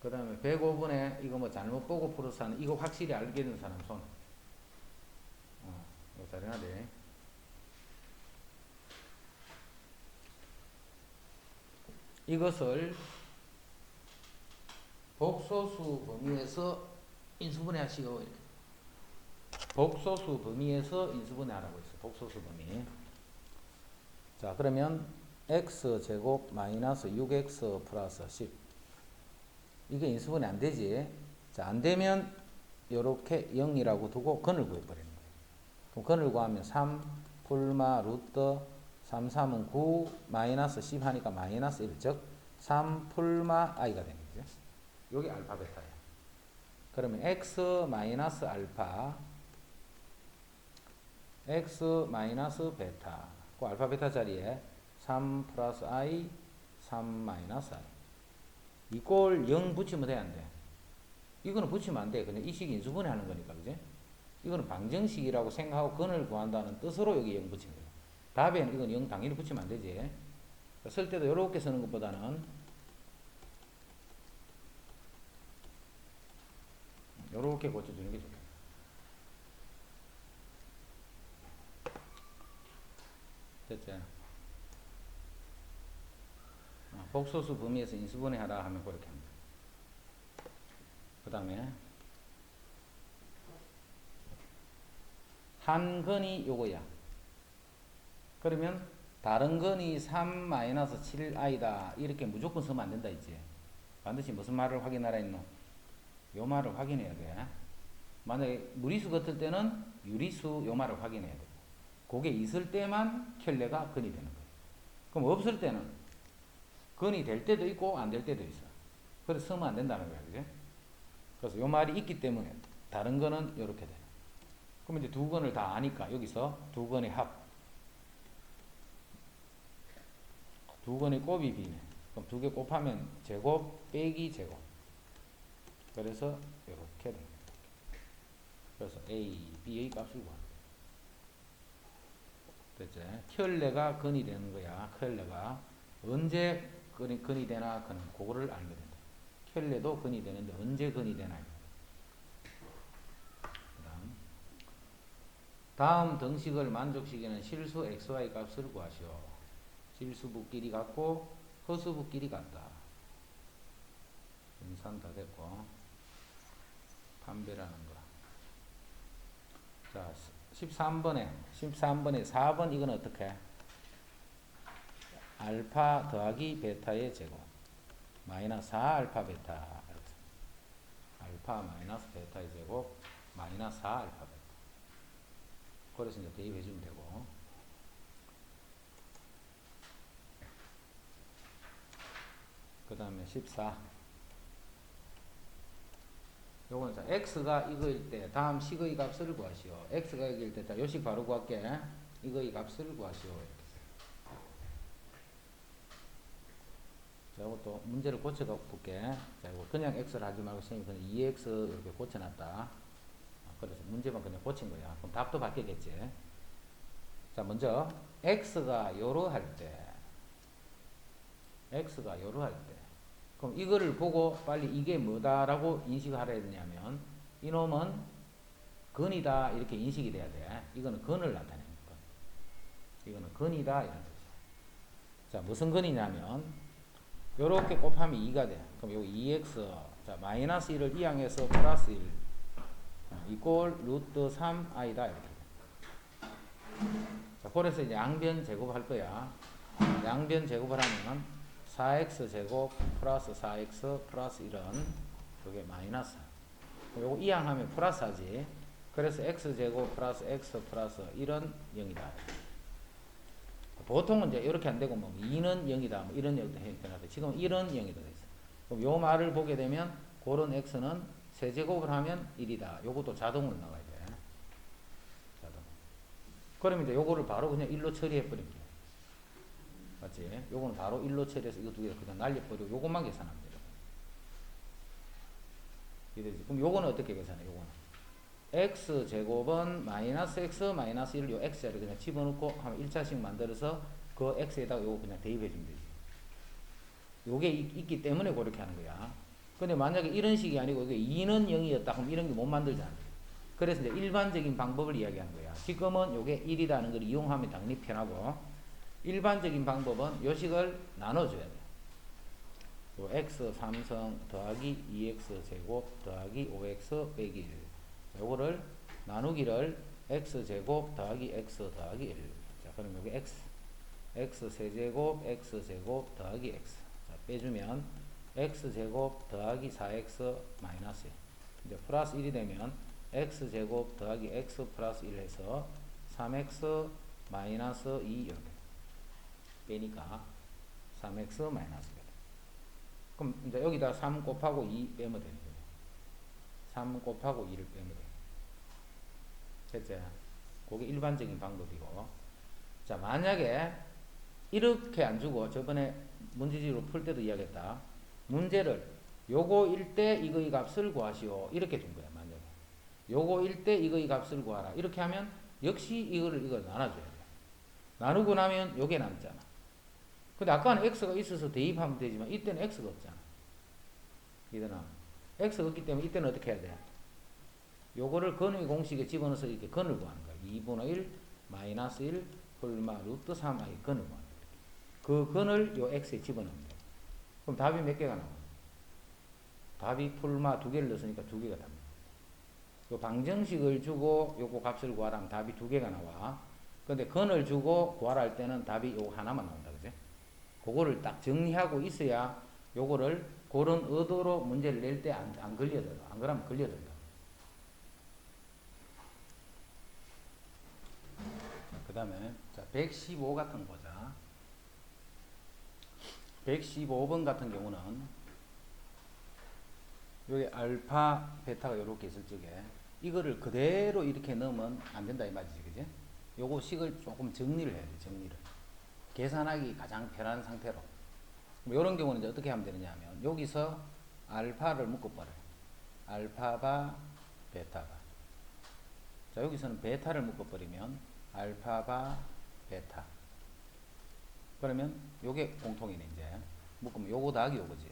그 다음에 105번에 이거 뭐 잘못 보고 풀어서 하는, 이거 확실히 알게 된 사람 손. 이거 잘 해야 돼. 이것을 복소수 범위에서 인수분해 하시고, 복소수 범위에서 인수분해 하라고 했어. 복소수 범위. 자, 그러면 x제곱 마이너스 6x 플러스 10. 이게 인수분해 안 되지. 자, 안 되면 요렇게 0이라고 두고 근을 구해버리는 거예요. 그럼 근을 구하면 3 풀마 루트 3, 3은 9 마이너스 10 하니까 마이너스 1. 즉, 3 풀마 i가 되는 거죠. 요게 알파 베타예요. 그러면 x 마이너스 알파 x 마이너스 베타 그 알파 베타 자리에 3 플러스 i 3 마이너스 i 이꼴 0 붙이면 돼 안 돼? 이거는 붙이면 안 돼. 그냥 이 식이 인수분해 하는 거니까 그지? 이거는 방정식이라고 생각하고 근을 구한다는 뜻으로 여기 0 붙인 거예요. 답에는 이건 0 당연히 붙이면 안 되지. 쓸 때도 이렇게 쓰는 것보다는 이렇게 고쳐주는 게 좋아요. 됐지? 복소수 범위에서 인수분해 하라 하면 그렇게 합니다. 그 다음에 한 근이 요거야. 그러면 다른 근이 3-7i다 이렇게 무조건 쓰면 안 된다 있지. 반드시 무슨 말을 확인하라 했노? 요 말을 확인해야 돼. 만약에 무리수 같을 때는 유리수 요 말을 확인해야 돼. 그게 있을 때만 켤레가 근이 되는 거예요. 그럼 없을 때는 근이 될 때도 있고 안 될 때도 있어. 그래서 쓰면 안 된다는 거야. 그지? 그래서 요 말이 있기 때문에 다른 거는 요렇게 돼. 그럼 이제 두 근을 다 아니까 여기서 두 근의 합. 두 근의 곱이 b네. 그럼 두 개 곱하면 제곱 빼기 제곱. 그래서 이렇게 됩니다. 그래서 a, b의 값을 구합니다. 됐지? 켤레가 근이 되는 거야. 켤레가 언제 근이 되나 그는 그거를 알게 된다. 켤레도 근이 되는데 언제 근이 되나. 다음 등식을 만족시키는 실수 xy 값을 구하시오. 실수부끼리 같고 허수부끼리 같다. 연산 다 됐고 판별하는 거. 자, 13번에 4번 이건 어떻게? 알파 더하기 베타의 제곱 마이너스 4 알파 베타 알파 마이너스 베타의 제곱 마이너스 4 알파 베타. 그래서 이제 대입해 주면 되고. 그 다음에 14. 요거는 자, x가 이거일 때 다음 식의 값을 구하시오. x가 이거일 때 자, 요식 바로 구할게. 이거의 값을 구하시오. 자, 이것도 문제를 고쳐 볼게. 자, 이거 그냥 x를 하지 말고 선생님이 그냥 2x 이렇게 고쳐놨다. 그래서 문제만 그냥 고친 거야. 그럼 답도 바뀌겠지. 자, 먼저 x가 요로 할 때, 그럼 이거를 보고 빨리 이게 뭐다라고 인식을 하려 했냐면 이놈은 근이다 이렇게 인식이 돼야 돼. 이거는 근을 나타내는 거. 이거는 근이다 이런 뜻이야. 자, 무슨 근이냐면 요렇게 곱하면 2가 돼. 그럼 여기 2x 자 마이너스 1을 이항해서 플러스 1 이꼴 루트 3i다 이렇게. 자, 그래서 이제 양변 제곱할 거야. 양변 제곱을 하면 4x 제곱 플러스 4x 플러스 1은 그게 마이너스. 요거 이항하면 플러스 하지. 그래서 x 제곱 플러스 x 플러스 1은 0이다. 보통은 이제 이렇게 안 되고 뭐 2는 0이다. 뭐 이런 형태인데 지금 1은 0이다 돼 있어. 그럼 요 말을 보게 되면 그런 x는 세제곱을 하면 1이다. 요것도 자동으로 나와야 돼. 자동. 그러면 이제 요거를 바로 그냥 1로 처리해 버린 게. 맞지? 요거는 바로 1로 처리해서 이거 두 개 그냥 날려버리고 요것만 계산하면 돼요. 이래지. 그럼 요거는 어떻게 계산해? 요거는 x 제곱은 마이너스 x 마이너스 1 요 x자리 그냥 집어넣고 한 1차씩 만들어서 그 x에다가 요거 그냥 대입해 주면 되지. 요게 있기 때문에 그렇게 하는 거야. 근데 만약에 이런 식이 아니고 이게 2는 0이었다 그럼 이런 게 못 만들잖아. 그래서 이제 일반적인 방법을 이야기하는 거야. 지금은 요게 1이라는 걸 이용하면 당연히 편하고 일반적인 방법은 요식을 나눠줘야 돼. 요 x 3성 더하기 2x 제곱 더하기 5x 빼기 1. 요거를 나누기를 x 제곱 더하기 x 더하기 1. 자, 그럼 여기 x x 세제곱 x제곱 더하기 x. 자, 빼주면 x제곱 더하기 4x 마이너스 1. 이제 플러스 1이 되면 x제곱 더하기 x 플러스 1 해서 3x 마이너스 2 이렇게 빼니까 3x 마이너스 1. 그럼 이제 여기다 3 곱하고 2 빼면 되는 거예요. 3 곱하고 2를 빼면 돼요. 됐죠? 그게 일반적인 방법이고. 자, 만약에 이렇게 안 주고 저번에 문제지로 풀 때도 이야기했다. 문제를 요거일 때 이거의 값을 구하시오. 이렇게 준 거야, 만약에. 요거일 때 이거의 값을 구하라. 이렇게 하면 역시 이걸 나눠줘야 돼. 나누고 나면 요게 남잖아. 근데 아까는 x가 있어서 대입하면 되지만 이때는 x가 없잖아. 이때는 x가 없기 때문에 이때는 어떻게 해야 돼? 요거를 근의 공식에 집어넣어서 이렇게 근을 구하는 거야. 2분의 1 마이너스 1 홀마 루트 3i 근을 구하는 거야. 그 근을 요 x에 집어넣으면 돼. 그럼 답이 몇 개가 나와? 답이 풀마 2개를 넣었으니까 2개가 답니다. 요 방정식을 주고 요거 값을 구하라면 답이 2개가 나와. 근데 근을 주고 구하라 할 때는 답이 요거 하나만 나온다. 그지? 그거를 딱 정리하고 있어야 요거를 그런 의도로 문제를 낼 때 안 걸려들어. 안 그러면 걸려든다. 그 다음에 자 115 같은 거 보자. 115번 같은 경우는 여기 알파 베타가 이렇게 있을 적에 이거를 그대로 이렇게 넣으면 안 된다 이 말이지. 그지? 요거 식을 조금 정리를 해야 돼. 정리를 계산하기 가장 편한 상태로. 이런 경우는 이제 어떻게 하면 되느냐 하면 여기서 알파를 묶어버려요. 알파바 베타바. 자, 여기서는 베타를 묶어버리면 알파바 베타. 그러면 요게 공통이네. 이제 묶으면 요거 더하기 요거지.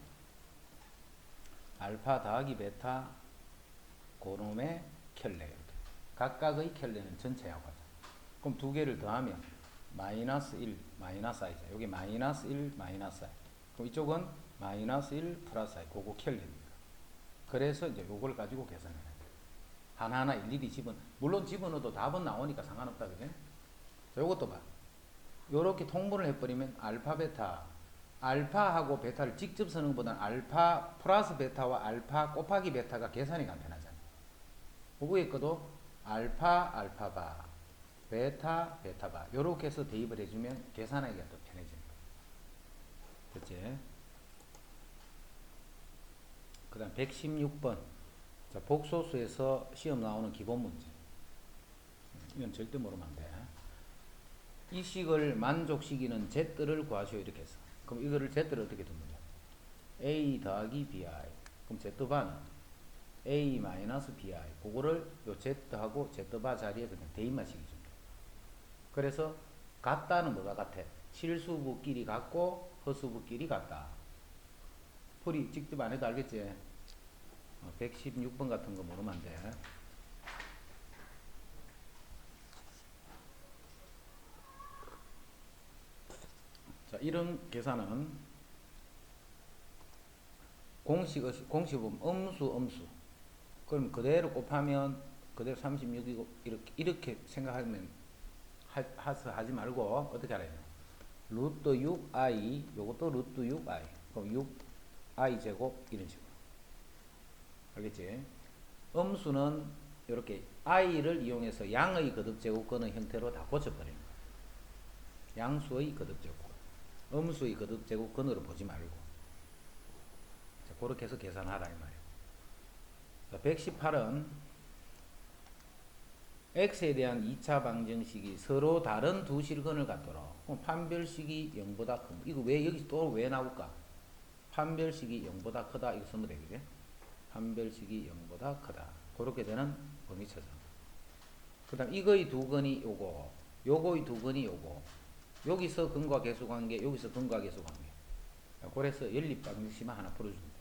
알파 더하기 베타 그놈의 켤레. 이렇게 각각의 켤레는 전체하고 하자. 그럼 두 개를 더하면 마이너스 1 마이너스 i죠. 여기 마이너스 1 마이너스 i. 그럼 이쪽은 마이너스 1 플러스 i. 그거 켤레입니다. 그래서 이제 요걸 가지고 계산해야 돼. 하나하나 일일이 물론 집어넣어도 답은 나오니까 상관없다. 그지? 자, 요것도 봐. 요렇게 통분을 해버리면 알파 베타, 알파하고 베타를 직접 쓰는 것보다는 알파 플러스 베타와 알파 곱하기 베타가 계산이 간편하잖아. 위에 것도 알파 알파바, 베타 베타바 요렇게 해서 대입을 해주면 계산하기가 더 편해지는 거야. 됐지? 그 다음 116번. 자, 복소수에서 시험 나오는 기본 문제. 이건 절대 모르면 안 돼. 이 식을 만족시키는 Z를 구하시오. 이렇게 해서. 그럼 이거를 Z를 어떻게 두면 돼? A 더하기 BI. 그럼 Z바는 A 마이너스 BI. 그거를 요 Z하고 Z바 자리에 그냥 대입만 시키죠. 그래서 같다는 뭐가 같아? 실수부끼리 같고 허수부끼리 같다. 풀이 직접 안 해도 알겠지? 116번 같은 거 모르면 안 돼. 자, 이런 계산은 공식 보면 음수. 그럼 그대로 곱하면 그대로 36이고 이렇게 생각하면 하지 말고 어떻게 하라 해요? 루트 6i 요것도 루트 6i. 그럼 6i 제곱 이런 식으로. 알겠지? 음수는 이렇게 i를 이용해서 양의 거듭제곱근의 형태로 다 고쳐버리는 거야. 양수의 거듭제곱. 음수의 거듭제곱근으로 보지 말고. 자, 그렇게 해서 계산하라 이 말이야. 자, 118은 x에 대한 2차 방정식이 서로 다른 두 실근을 갖도록. 그럼 판별식이 0보다 큰. 이거 왜 여기 또 왜 나올까? 판별식이 0보다 크다. 이거 쓰면 되겠지? 판별식이 0보다 크다. 그렇게 되는 범위차죠. 그 다음 이거의 두 근이 요거, 요거의 두 근이 요거. 여기서 근과 계수 관계, 여기서 근과 계수 관계. 그래서 연립 방정식만 하나 풀어주면 돼.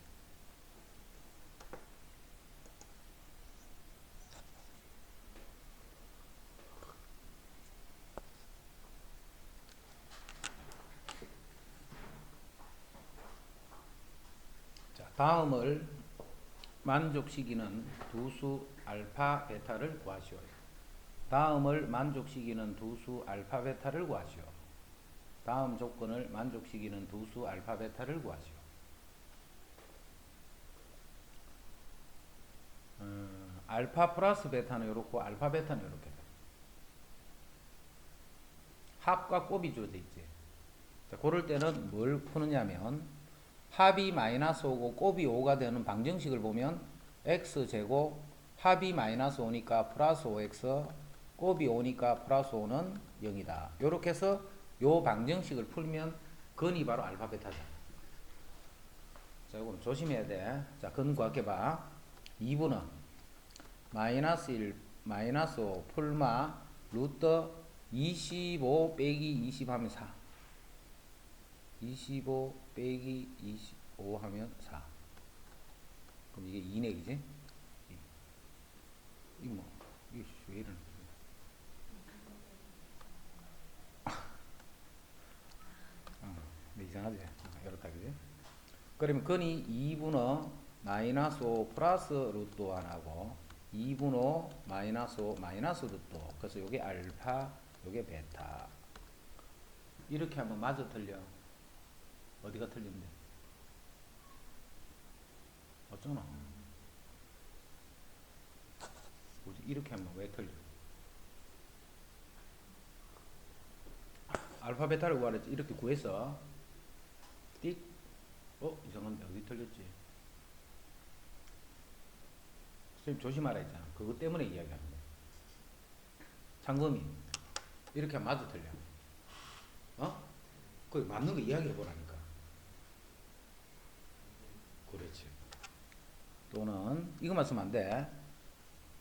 자, 다음을 만족시키는 두수 알파 베타를 구하시오. 다음을 만족시키는 두수 알파 베타를 구하시오. 다음 조건을 만족시키는 두 수 알파 베타를 구하시오. 알파 플러스 베타는 이렇고 알파 베타는 이렇게 돼. 합과 곱이 주어져 있지. 자, 그럴 때는 뭘 푸느냐면 합이 마이너스 5고 곱이 5가 되는 방정식을 보면 x제곱 합이 마이너스 5니까 플러스 5x 곱이 5니까 플러스 5는 0이다. 이렇게 해서 요 방정식을 풀면 근이 바로 알파 베타잖아. 자, 이거 조심해야 돼. 자, 근 구할게봐. 2분은 마이너스 1 마이너스 5 풀마 루트 25 빼기 20 하면 4. 25 빼기 25 하면 4. 그럼 이게 2네, 그지? 이거 뭐, 이게 왜 이러는 거야? 이상하지? 이렇다, 그지? 그러면 근이 2분의 마이너스 5 플러스 루트 1하고 2분의 5 마이너스 5 마이너스 루트 5. 그래서 요게 알파, 요게 베타. 이렇게 하면 맞아 틀려? 어디가 틀린데? 어쩌나? 뭐지? 이렇게 하면 왜 틀려? 알파 베타를 구하랬지. 이렇게 구했어. 띡. 이상한데 어디 틀렸지? 선생님 조심하라 했잖아. 그것 때문에 이야기하는 거야. 창범이 이렇게 하면 맞아 틀려? 그 맞는 거 이야기해 보라니까. 그렇지. 또는 이거만 쓰면 안 돼.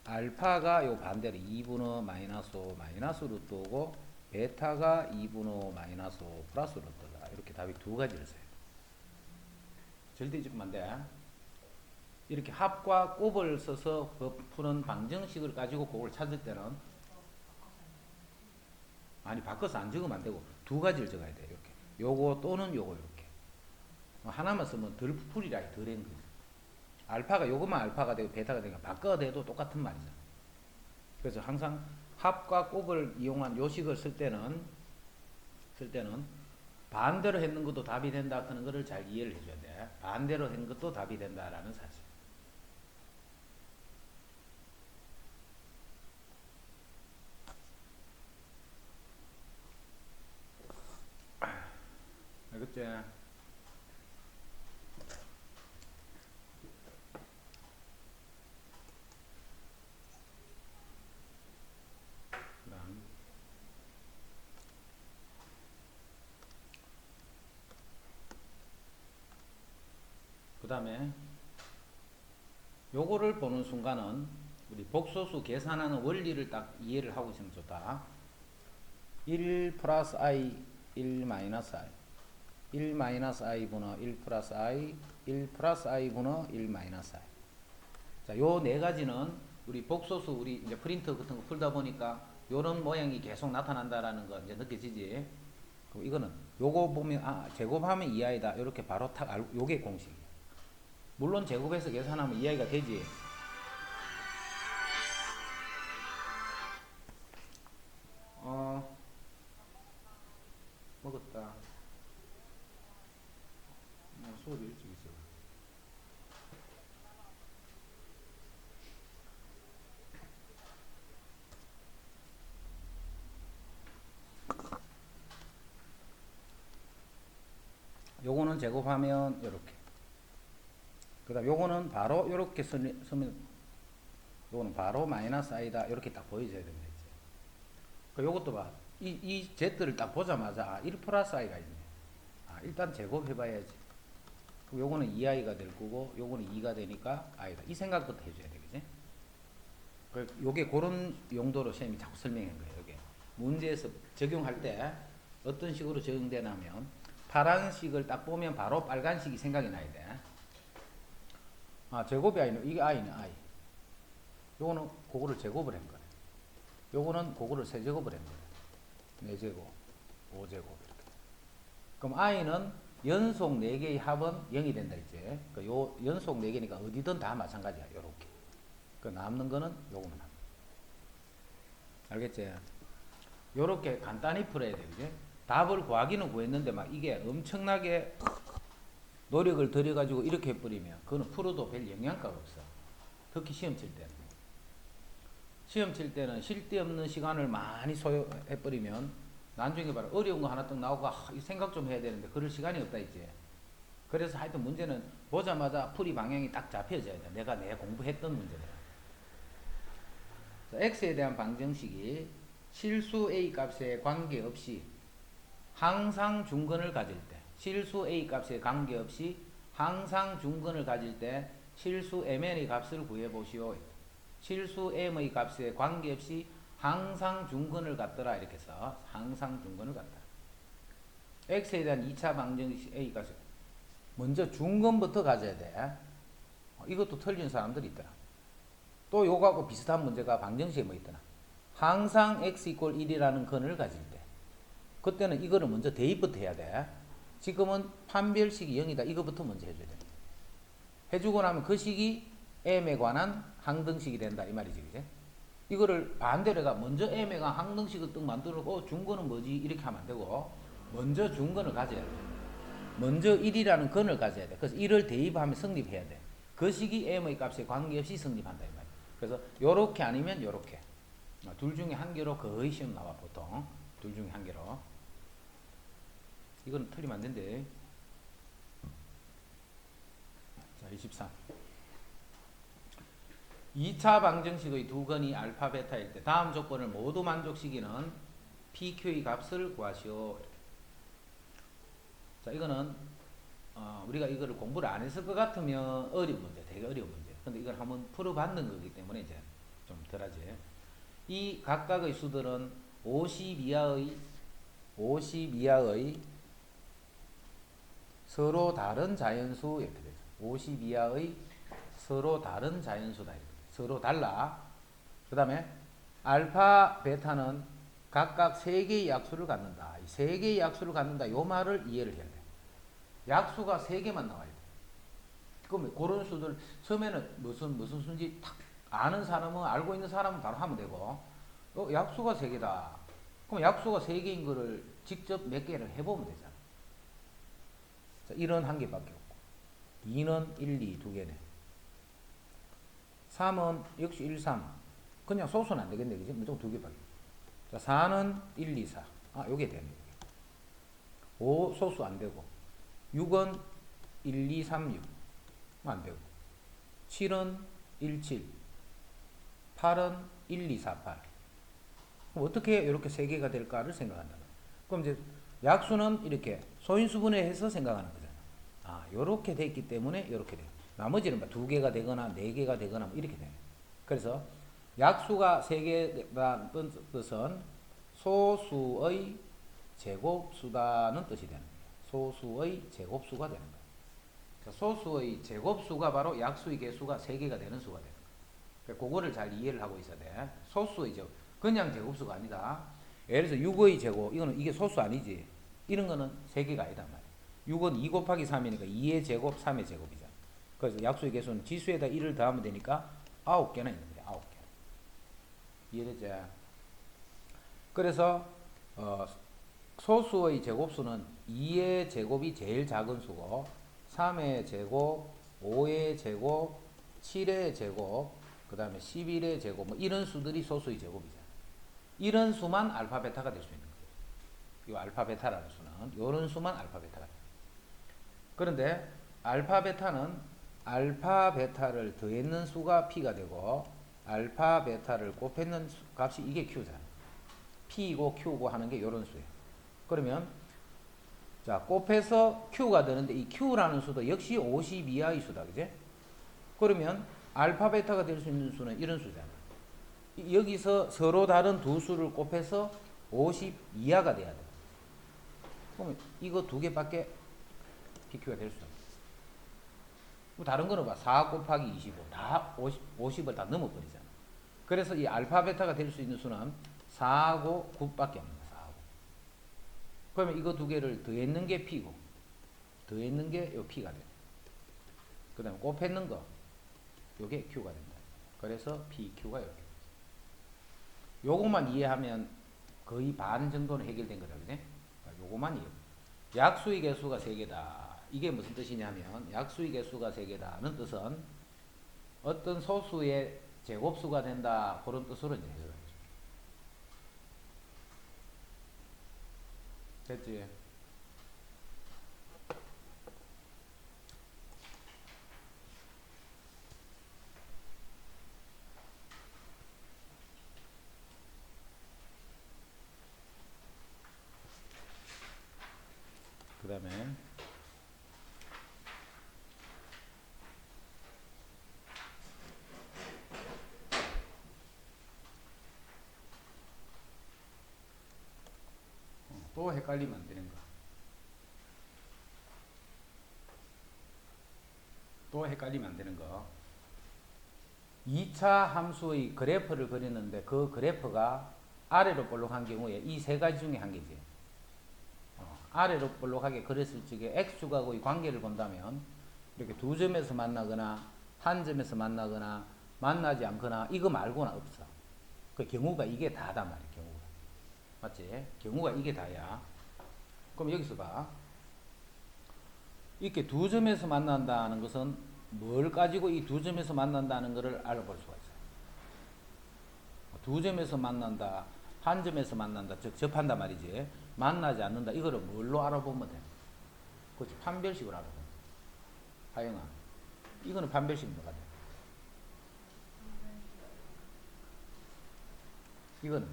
알파가 요 반대로 2분의 마이너스 5 마이너스 루트 5고 베타가 2분의 5 마이너스 5 플러스 루트다. 이렇게 답이 두 가지를 써요. 절대 잊으면 안 돼. 이렇게 합과 곱을 써서 푸는 방정식을 가지고 그걸 찾을 때는 아니 바꿔서 안 적으면 안 되고 두 가지를 적어야 돼. 이렇게 요거 또는 요거 이렇게 하나만 쓰면 덜 풀이라 덜한 거지. 알파가 요것만 알파가 되고 베타가 되니까 바꿔야 돼도 똑같은 말이잖아. 그래서 항상 합과 곱을 이용한 요식을 쓸 때는 반대로 했는 것도 답이 된다 하는 것을 잘 이해를 해줘야 돼. 반대로 한 것도 답이 된다라는 사실. 알겠지? 그 다음에 요거를 보는 순간은 우리 복소수 계산하는 원리를 딱 이해를 하고 있으면 좋다. 1 플러스 i 1 마이너스 i 1 마이너스 i 분의 1 플러스 i 1 플러스 i 분의 1 마이너스 i. 자, 요 네 가지는 우리 복소수 우리 이제 프린터 같은 거 풀다 보니까 요런 모양이 계속 나타난다라는 거 이제 느껴지지? 그럼 이거는 요거 보면 제곱하면 2i다 이렇게 바로 탁 알고 요게 공식이야. 물론 제곱해서 계산하면 2i가 되지. 먹었다. 소리 일찍 있어. 요거는 제곱하면 요렇게. 그 다음 요거는 바로 요렇게 쓰면 요거는 바로 마이너스 i다 이렇게 딱 보여줘야 됩니다. 그 요것도 봐. 이 z를 딱 보자마자 1 플러스 i가 있네. 일단 제곱해봐야지. 그럼 요거는 2i가 될 거고 요거는 2가 되니까 i다. 이 생각부터 해줘야 되겠지. 요게 그런 용도로 선생님이 자꾸 설명한 거예요. 요게 문제에서 적용할 때 어떤 식으로 적용되냐면 파란색을 딱 보면 바로 빨간색이 생각이 나야 돼. 제곱이 i는 이게 i는 i. 요거는 그거를 제곱을 한 거네. 요거는 그거를 세제곱을 한 거네. 4제곱, 5제곱 이렇게. 그럼 i는 연속 4개의 합은 0이 된다 했지. 요 연속 4개니까 어디든 다 마찬가지야. 요렇게. 그 남는 거는 요거만 합니다. 알겠지? 요렇게 간단히 풀어야 돼. 그지? 답을 구하기는 구했는데 막 이게 엄청나게 노력을 들여가지고 이렇게 해버리면 그거는 풀어도 별 영향가가 없어. 특히 시험 칠 때는. 시험 칠 때는 쉴 데 없는 시간을 많이 소요해버리면 나중에 봐라 어려운 거 하나 딱 나오고 이 생각 좀 해야 되는데 그럴 시간이 없다 이제. 그래서 하여튼 문제는 보자마자 풀이 방향이 딱 잡혀져야 돼. 내가 공부했던 문제다. x에 대한 방정식이 실수 a 값에 관계없이 항상 중근을 가질 때, 실수 a 값에 관계없이 항상 중근을 가질 때 실수 mn의 값을 구해보시오. 실수 m의 값에 관계없이 항상 중근을 갖더라 이렇게 해서 항상 중근을 갖다. x에 대한 2차 방정식 a 값을 먼저 중근부터 가져야 돼. 이것도 틀린 사람들이 있더라. 또 요거하고 비슷한 문제가 방정식에 뭐 있더라. 항상 x = 1이라는 근을 가질 때 그때는 이거를 먼저 대입부터 해야 돼. 지금은 판별식이 0이다. 이거부터 먼저 해줘야 돼. 해주고 나면 그 식이 m에 관한 항등식이 된다 이 말이지, 그지? 이거를 반대로 가 먼저 m에 관한 항등식을 딱 만들고 중근은 뭐지 이렇게 하면 안 되고 먼저 중근을 가져야 돼. 먼저 1이라는 근을 가져야 돼. 그래서 1을 대입하면 성립해야 돼. 그 식이 m의 값에 관계없이 성립한다 이 말이야. 그래서 요렇게 아니면 요렇게 둘 중에 한 개로 거의 시험 나와. 보통 둘 중에 한 개로. 이건 틀리면 안 된대. 자, 23. 2차 방정식의 두 근이 알파 베타일 때 다음 조건을 모두 만족시키는 PQ의 값을 구하시오. 이렇게. 자, 이거는 우리가 이거를 공부를 안 했을 것 같으면 어려운 문제, 되게 어려운 문제. 근데 이걸 한번 풀어봤는 거기 때문에 이제 좀 덜하지. 이 각각의 수들은 50 이하의 서로 다른 자연수 이렇게 되죠. 50 이하의 서로 다른 자연수다. 이렇게. 서로 달라. 그 다음에 알파, 베타는 각각 3개의 약수를 갖는다. 3개의 약수를 갖는다. 요 말을 이해를 해야 돼. 약수가 3개만 나와야 돼. 그럼 그런 수들 처음에는 무슨 수인지 탁 아는 사람은 알고 있는 사람은 바로 하면 되고 약수가 3개다. 그럼 약수가 3개인 거를 직접 몇 개를 해보면 되잖아. 자, 1은 한 개밖에 없고 2는 1, 2 두 개네. 3은 역시 1, 3 그냥 소수는 안 되겠네, 그지? 무조건 두 개밖에. 자, 4는 1, 2, 4 요게 되네. 5 소수 안 되고 6은 1, 2, 3, 6 안 되고 7은 1, 7 8은 1, 2, 4, 8 그럼 어떻게 이렇게 3개가 될까를 생각한다. 그럼 이제 약수는 이렇게 소인수분해해서 생각하는 거잖아. 요렇게 돼 있기 때문에 이렇게 돼요. 나머지는 2개가 되거나 4개가 되거나 뭐 이렇게 돼요. 그래서 약수가 3개라는 뜻은 소수의 제곱수다는 뜻이 되는 거예요. 소수의 제곱수가 되는 거예요. 그러니까 소수의 제곱수가 바로 약수의 개수가 3개가 되는 수가 되는 거예요. 그러니까 그거를 잘 이해를 하고 있어야 돼. 소수의 제곱, 그냥 제곱수가 아니다. 예를 들어서 6의 제곱, 이게 소수 아니지. 이런 거는 3개가 아니다 말이야. 6은 2 곱하기 3이니까 2의 제곱, 3의 제곱이잖아. 그래서 약수의 개수는 지수에다 1을 더하면 되니까 9개나 있는 거야. 9개. 이해되지? 그래서 소수의 제곱수는 2의 제곱이 제일 작은 수고 3의 제곱, 5의 제곱, 7의 제곱, 그 다음에 11의 제곱 뭐 이런 수들이 소수의 제곱이잖아. 이런 수만 알파 베타가 될 수 있는 거예요. 이 알파 베타라는 수는 이런 수만 알파 베타가 돼요. 그런데 알파 베타는 알파 베타를 더했는 수가 p가 되고 알파 베타를 곱했는 값이 이게 q잖아. p이고 q고 하는 게 이런 수예요. 그러면 자 곱해서 q가 되는데 이 q라는 수도 역시 50 이하의 수다, 그제? 그러면 알파 베타가 될 수 있는 수는 이런 수잖아. 여기서 서로 다른 두 수를 곱해서 50 이하가 돼야 돼. 그러면 이거 두 개밖에 PQ가 될 수 없어. 다른 거는 봐. 4 곱하기 25. 다 50을 다 넘어버리잖아. 그래서 이 알파 베타가 될 수 있는 수는 4하고 9밖에 없는 거야. 4하고. 그러면 이거 두 개를 더했는 게 P고 더했는 게 요 P가 돼. 그 다음에 곱했는 거 요게 Q가 된다. 그래서 PQ가 이렇게. 요것만 이해하면 거의 반 정도는 해결된 거다, 그지? 요거만이에요. 약수의 개수가 3개다. 이게 무슨 뜻이냐면 약수의 개수가 3개다는 뜻은 어떤 소수의 제곱수가 된다. 그런 뜻으로 이제 해석하죠. 됐지? 그 다음에 또 헷갈리면 안 되는 거. 또 헷갈리면 안 되는 거. 2차 함수의 그래프를 그리는데 그 그래프가 아래로 볼록한 경우에 이 세 가지 중에 한 개지. 아래로 볼록하게 그렸을 적에 x축하고의 관계를 본다면 이렇게 두 점에서 만나거나 한 점에서 만나거나 만나지 않거나 이거 말고는 없어. 그 경우가 이게 다다 말이야. 경우가. 맞지? 경우가 이게 다야. 그럼 여기서 봐. 이렇게 두 점에서 만난다는 것은 뭘 가지고 이 두 점에서 만난다는 것을 알아볼 수가 있어요. 두 점에서 만난다, 한 점에서 만난다, 즉 접한다 말이지. 만나지 않는다. 이거를 뭘로 알아보면 돼? 그렇지. 판별식으로 알아보면 돼. 하영아, 이거는 판별식 뭐가 돼? 이거는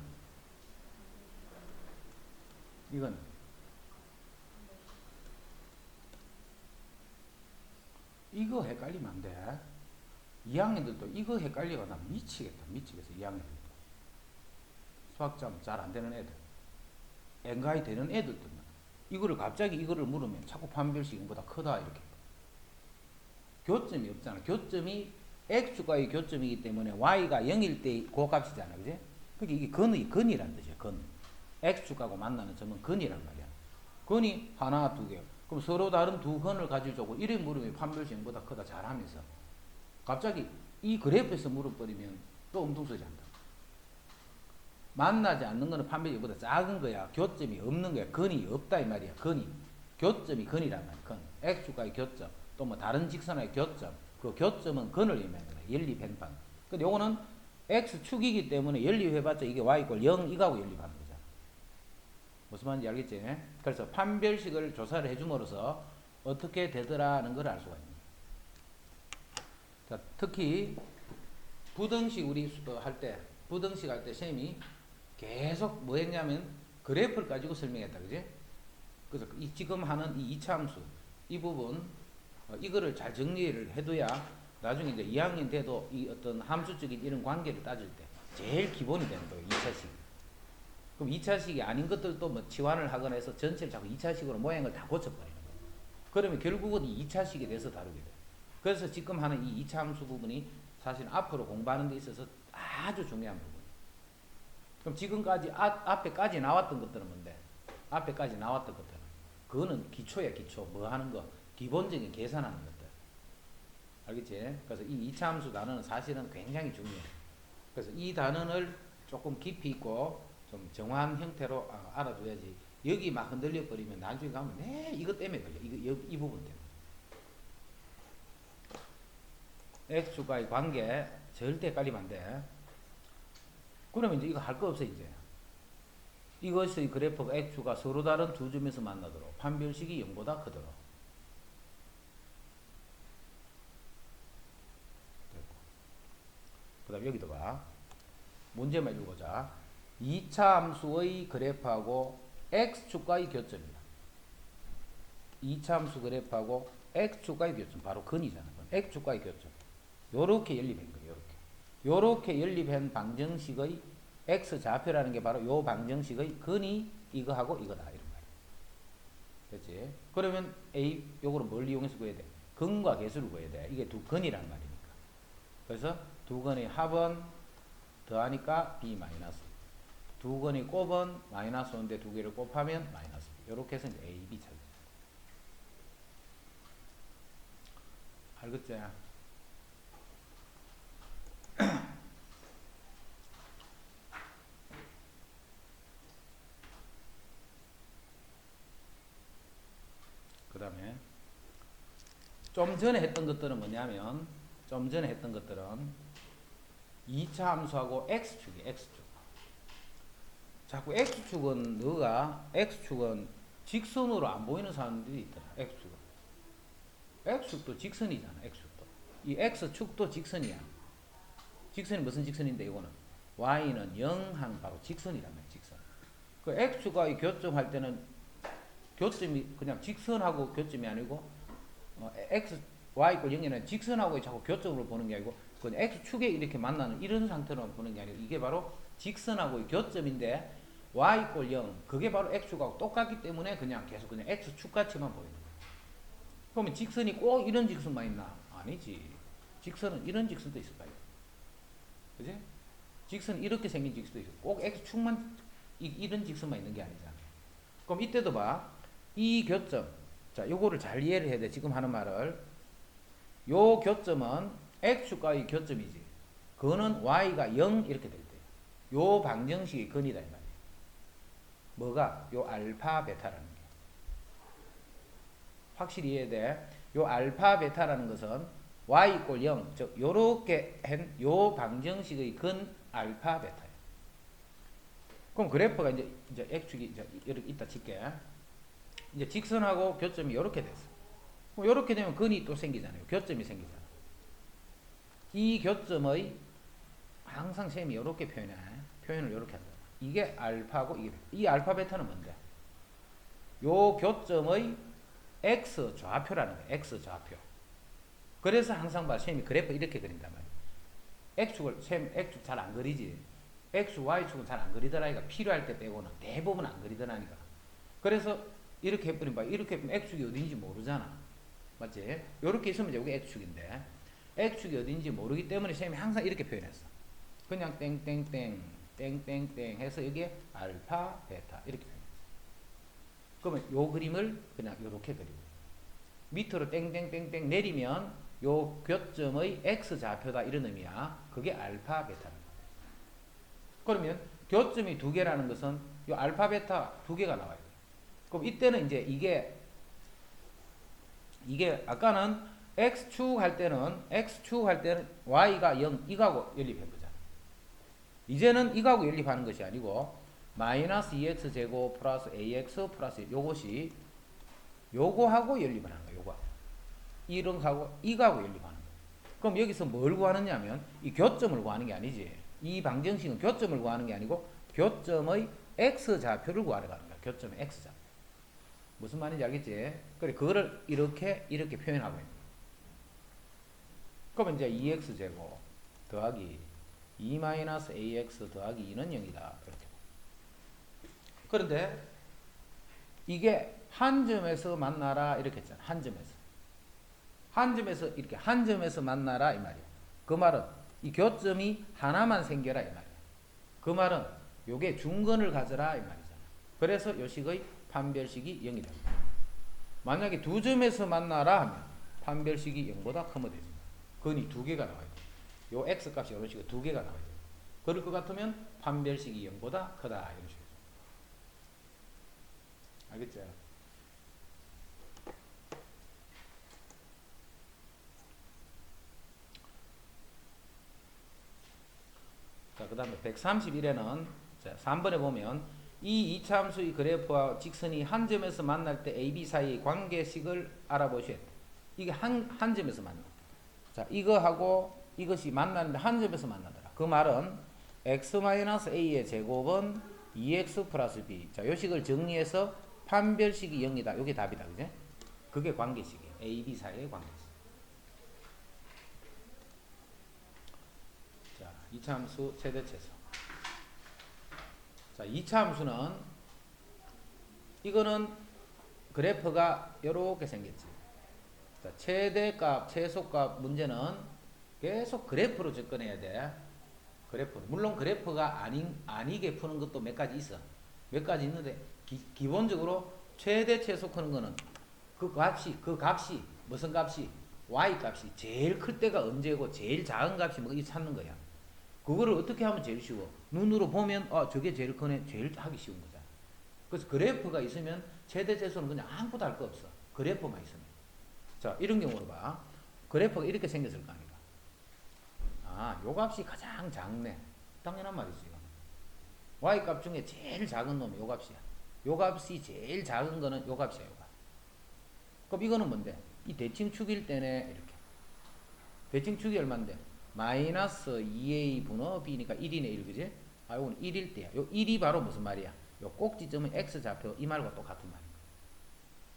이거 헷갈리면 안 돼. 2학년들도 이거 헷갈리고 나 미치겠다. 미치겠어. 2학년들도. 수학점 잘 안 되는 애들. 엔가이 되는 애들도 이거를 갑자기 이거를 물으면 자꾸 판별식보다 크다 이렇게. 교점이 없잖아. 교점이 x축과의 교점이기 때문에 y가 0일 때 그 값이잖아. 그지? 그러니까 이게 근이란 뜻이야. 근. x축하고 만나는 점은 근이란 말이야. 근이 하나, 두 개. 그럼 서로 다른 두 근을 가지고 이래 물으면 판별식보다 크다 잘하면서 갑자기 이 그래프에서 물어버리면 또 엉뚱소리 한다. 만나지 않는 거는 판별식보다 작은 거야. 교점이 없는 거야. 근이 없다 이 말이야. 근이. 교점이 근이란 말이야. 근. x축과의 교점. 또 뭐 다른 직선의 교점. 그 교점은 근을 의미하는 거야. 연립변방. 근데 요거는 x축이기 때문에 연립해봤자 이게 y = 0 이거하고 연립하는 거잖아. 무슨 말인지 알겠지? 그래서 판별식을 조사를 해줌으로써 어떻게 되더라는 걸 알 수가 있는 거야. 자, 특히 부등식 우리 할 때 부등식 할 때 쌤이 계속 뭐 했냐면 그래프를 가지고 설명했다. 그지? 그래서 지금 하는 이 2차 함수 이 부분 이거를 잘 정리를 해둬야 나중에 이제 2학년 돼도 이 어떤 함수적인 이런 관계를 따질 때 제일 기본이 되는 거예요. 2차식. 그럼 2차식이 아닌 것들도 뭐 치환을 하거나 해서 전체를 자꾸 2차식으로 모양을 다 고쳐버리는 거예요. 그러면 결국은 이 2차식에 대해서 다루게 돼요. 그래서 지금 하는 이 2차 함수 부분이 사실 앞으로 공부하는 데 있어서 아주 중요한 부분이에요. 그럼 지금까지 앞에까지 나왔던 것들은 뭔데? 앞에까지 나왔던 것들은 그거는 기초야. 기초. 뭐 하는 거? 기본적인 계산하는 것들. 알겠지? 그래서 이 2차 함수 단어는 사실은 굉장히 중요해. 그래서 이 단어를 조금 깊이 있고 좀 정확한 형태로 알아둬야지. 여기 막 흔들려 버리면 나중에 가면 이것 때문에 걸려. 이 부분 때문에. x축과의 관계 절대 헷갈리면 안 돼. 그러면 이제 이거 할 거 없어 이제. 이것의 그래프가 x축과 서로 다른 두 점에서 만나도록 판별식이 0보다 크도록. 그 다음 여기도 봐. 문제만 읽어보자. 2차 함수의 그래프하고 x축과의 교점이다. 2차 함수 그래프하고 x축과의 교점. 바로 근이잖아. x축과의 교점. 요렇게 연립한 거예요. 요렇게 연립한 방정식의 x좌표라는 게 바로 요 방정식의 근이 이거하고 이거다. 이런 말이야. 됐지? 그러면 A, 요거를 뭘 이용해서 구해야 돼? 근과 계수를 구해야 돼. 이게 두 근이란 말이니까. 그래서 두 근의 합은 더하니까 B 마이너스. 두 근의 곱은 마이너스 5인데 두 개를 곱하면 마이너스 B. 요렇게 해서 이제 A, B 찾아요. 알겠지? 좀 전에 했던 것들은 뭐냐면 좀 전에 했던 것들은 2차 함수하고 x축이 x축. 자꾸 x축은 너가 x축은 직선으로 안 보이는 사람들이 있더라. x축도 직선이잖아. x축도 이 x축도 직선이야. 직선이 무슨 직선인데 이거는 y는 0한 바로 직선이란 말이야. 직선. 그 x축과 이 교점할 때는 교점이 그냥 직선하고 교점이 아니고 x y = 0이라는 직선하고 자꾸 교점으로 보는 게 아니고 그냥 x축에 이렇게 만나는 이런 상태로 보는 게 아니고 이게 바로 직선하고 교점인데 y = 0 그게 바로 x축하고 똑같기 때문에 그냥 계속 그냥 x축 같이만 보이는 거야. 그러면 직선이 꼭 이런 직선만 있나? 아니지. 직선은 이런 직선도 있을 거야. 그지? 직선 이렇게 생긴 직선도 있어. 꼭 x축만 이런 직선만 있는 게 아니잖아. 그럼 이때도 봐. 이 교점. 자, 요거를 잘 이해를 해야 돼. 지금 하는 말을. 요 교점은 x축과의 교점이지. 그거는 y가 0 이렇게 될 때. 요 방정식의 근이다 이 말이야. 뭐가? 요 알파 베타라는 게. 확실히 이해해야 돼. 요 알파 베타라는 것은 y = 0, 즉 요렇게 한 요 방정식의 근 알파 베타야. 그럼 그래프가 이제 x축이 이제 이렇게 있다 칠게. 이제 직선하고 교점이 요렇게 됐어. 요렇게 되면 근이 또 생기잖아요. 교점이 생기잖아. 이 교점의 항상 쌤이 요렇게 표현해. 표현을 요렇게 한다. 이게 알파고 이게 베타. 이 알파 베타는 뭔데? 요 교점의 x 좌표라는 거야. x 좌표. 그래서 항상 봐. 쌤이 그래프 이렇게 그린단 말이야. x축을 쌤 x축 잘 안 그리지. x, y축은 잘 안 그리더라니까. 필요할 때 빼고는 대부분 안 그리더라니까. 그래서 이렇게 해버리면 봐. 이렇게 해보면 x축이 어딘지 모르잖아. 맞지? 요렇게 있으면 이제 여기 x축인데 x축이 어딘지 모르기 때문에 쌤이 항상 이렇게 표현했어. 그냥 땡땡땡 땡땡땡 해서 여기에 알파, 베타 이렇게 표현했어. 그러면 요 그림을 그냥 요렇게 그리고 밑으로 땡땡땡땡 내리면 요 교점의 x 좌표다 이런 의미야. 그게 알파, 베타는 거야. 그러면 교점이 두 개라는 것은 요 알파, 베타 두 개가 나와야 돼. 그럼 이때는 이제 이게 아까는 x축 할 때는 y가 0 이거하고 연립한 거잖아. 이제는 이거하고 연립하는 것이 아니고 마이너스 2x 제곱 플러스 ax 플러스 요것이 요거하고 연립을 하는 거야. 요거 이런 거하고 이거하고 연립하는 거야. 그럼 여기서 뭘 구하느냐 하면 이 교점을 구하는 게 아니지. 이 방정식은 교점을 구하는 게 아니고 교점의 x 좌표를 구하러 가는 거야. 교점의 x 좌표. 무슨 말인지 알겠지? 그래, 그거를 이렇게 표현하고 있는 거야. 그러면 이제 2x 제곱 더하기 2-ax 더하기 2는 0이다. 이렇게. 그런데 이게 한 점에서 만나라 이렇게 했잖아. 한 점에서 만나라 이 말이야. 그 말은 이 교점이 하나만 생겨라 이 말이야. 그 말은 요게 중근을 가져라 이 말이잖아. 그래서 요식의 판별식이 0이 됩니다. 만약에 두 점에서 만나라 하면 판별식이 0보다 크면 되지. 근이 두 개가 나와야 돼. 요 x값이 이런 식으로 두 개가 나와야 돼. 그럴 것 같으면 판별식이 0보다 크다 이런 식으로. 알겠죠? 자, 그 다음에 131에는 3번에 보면 이 이차함수의 그래프와 직선이 한 점에서 만날 때 AB 사이의 관계식을 알아보셔야 돼. 이게 한 점에서 만나. 자, 이거하고 이것이 만나는데 한 점에서 만나더라. 그 말은 x-a의 제곱은 2x 플러스 b. 자, 요 식을 정리해서 판별식이 0이다. 요게 답이다. 그제? 그게 관계식이에요. A, B 사이의 관계식. 자, 이차함수 최대최소. 자, 2차 함수는 이거는 그래프가 이렇게 생겼지. 자, 최대값, 최소값 문제는 계속 그래프로 접근해야 돼. 그래프로. 물론 그래프가 아니게 푸는 것도 몇 가지 있어. 몇 가지 있는데 기본적으로 최대 최소 크는 거는 그 값이 무슨 값이 y 값이 제일 클 때가 언제고 제일 작은 값이 뭐 이 찾는 거야. 그거를 어떻게 하면 제일 쉬워? 눈으로 보면 저게 제일 크네. 제일 하기 쉬운 거잖아. 그래서 그래프가 있으면 최대 최소는 그냥 아무것도 할 거 없어. 그래프만 있으면. 자, 이런 경우로 봐. 그래프가 이렇게 생겼을 거 아닙니까? 아, 요 값이 가장 작네. 당연한 말이지, 이거. y값 중에 제일 작은 놈이 요 값이야. 요 값이 제일 작은 거는 요 값이야, 요 값. 그럼 이거는 뭔데? 이 대칭축일 때네, 이렇게. 대칭축이 얼만데? 마이너스 2a 분의 b니까 1이네, 1, 그지? 아, 요거는 1일 때야. 요 1이 바로 무슨 말이야? 요 꼭지점은 x좌표, 이 말과 똑같은 말이야.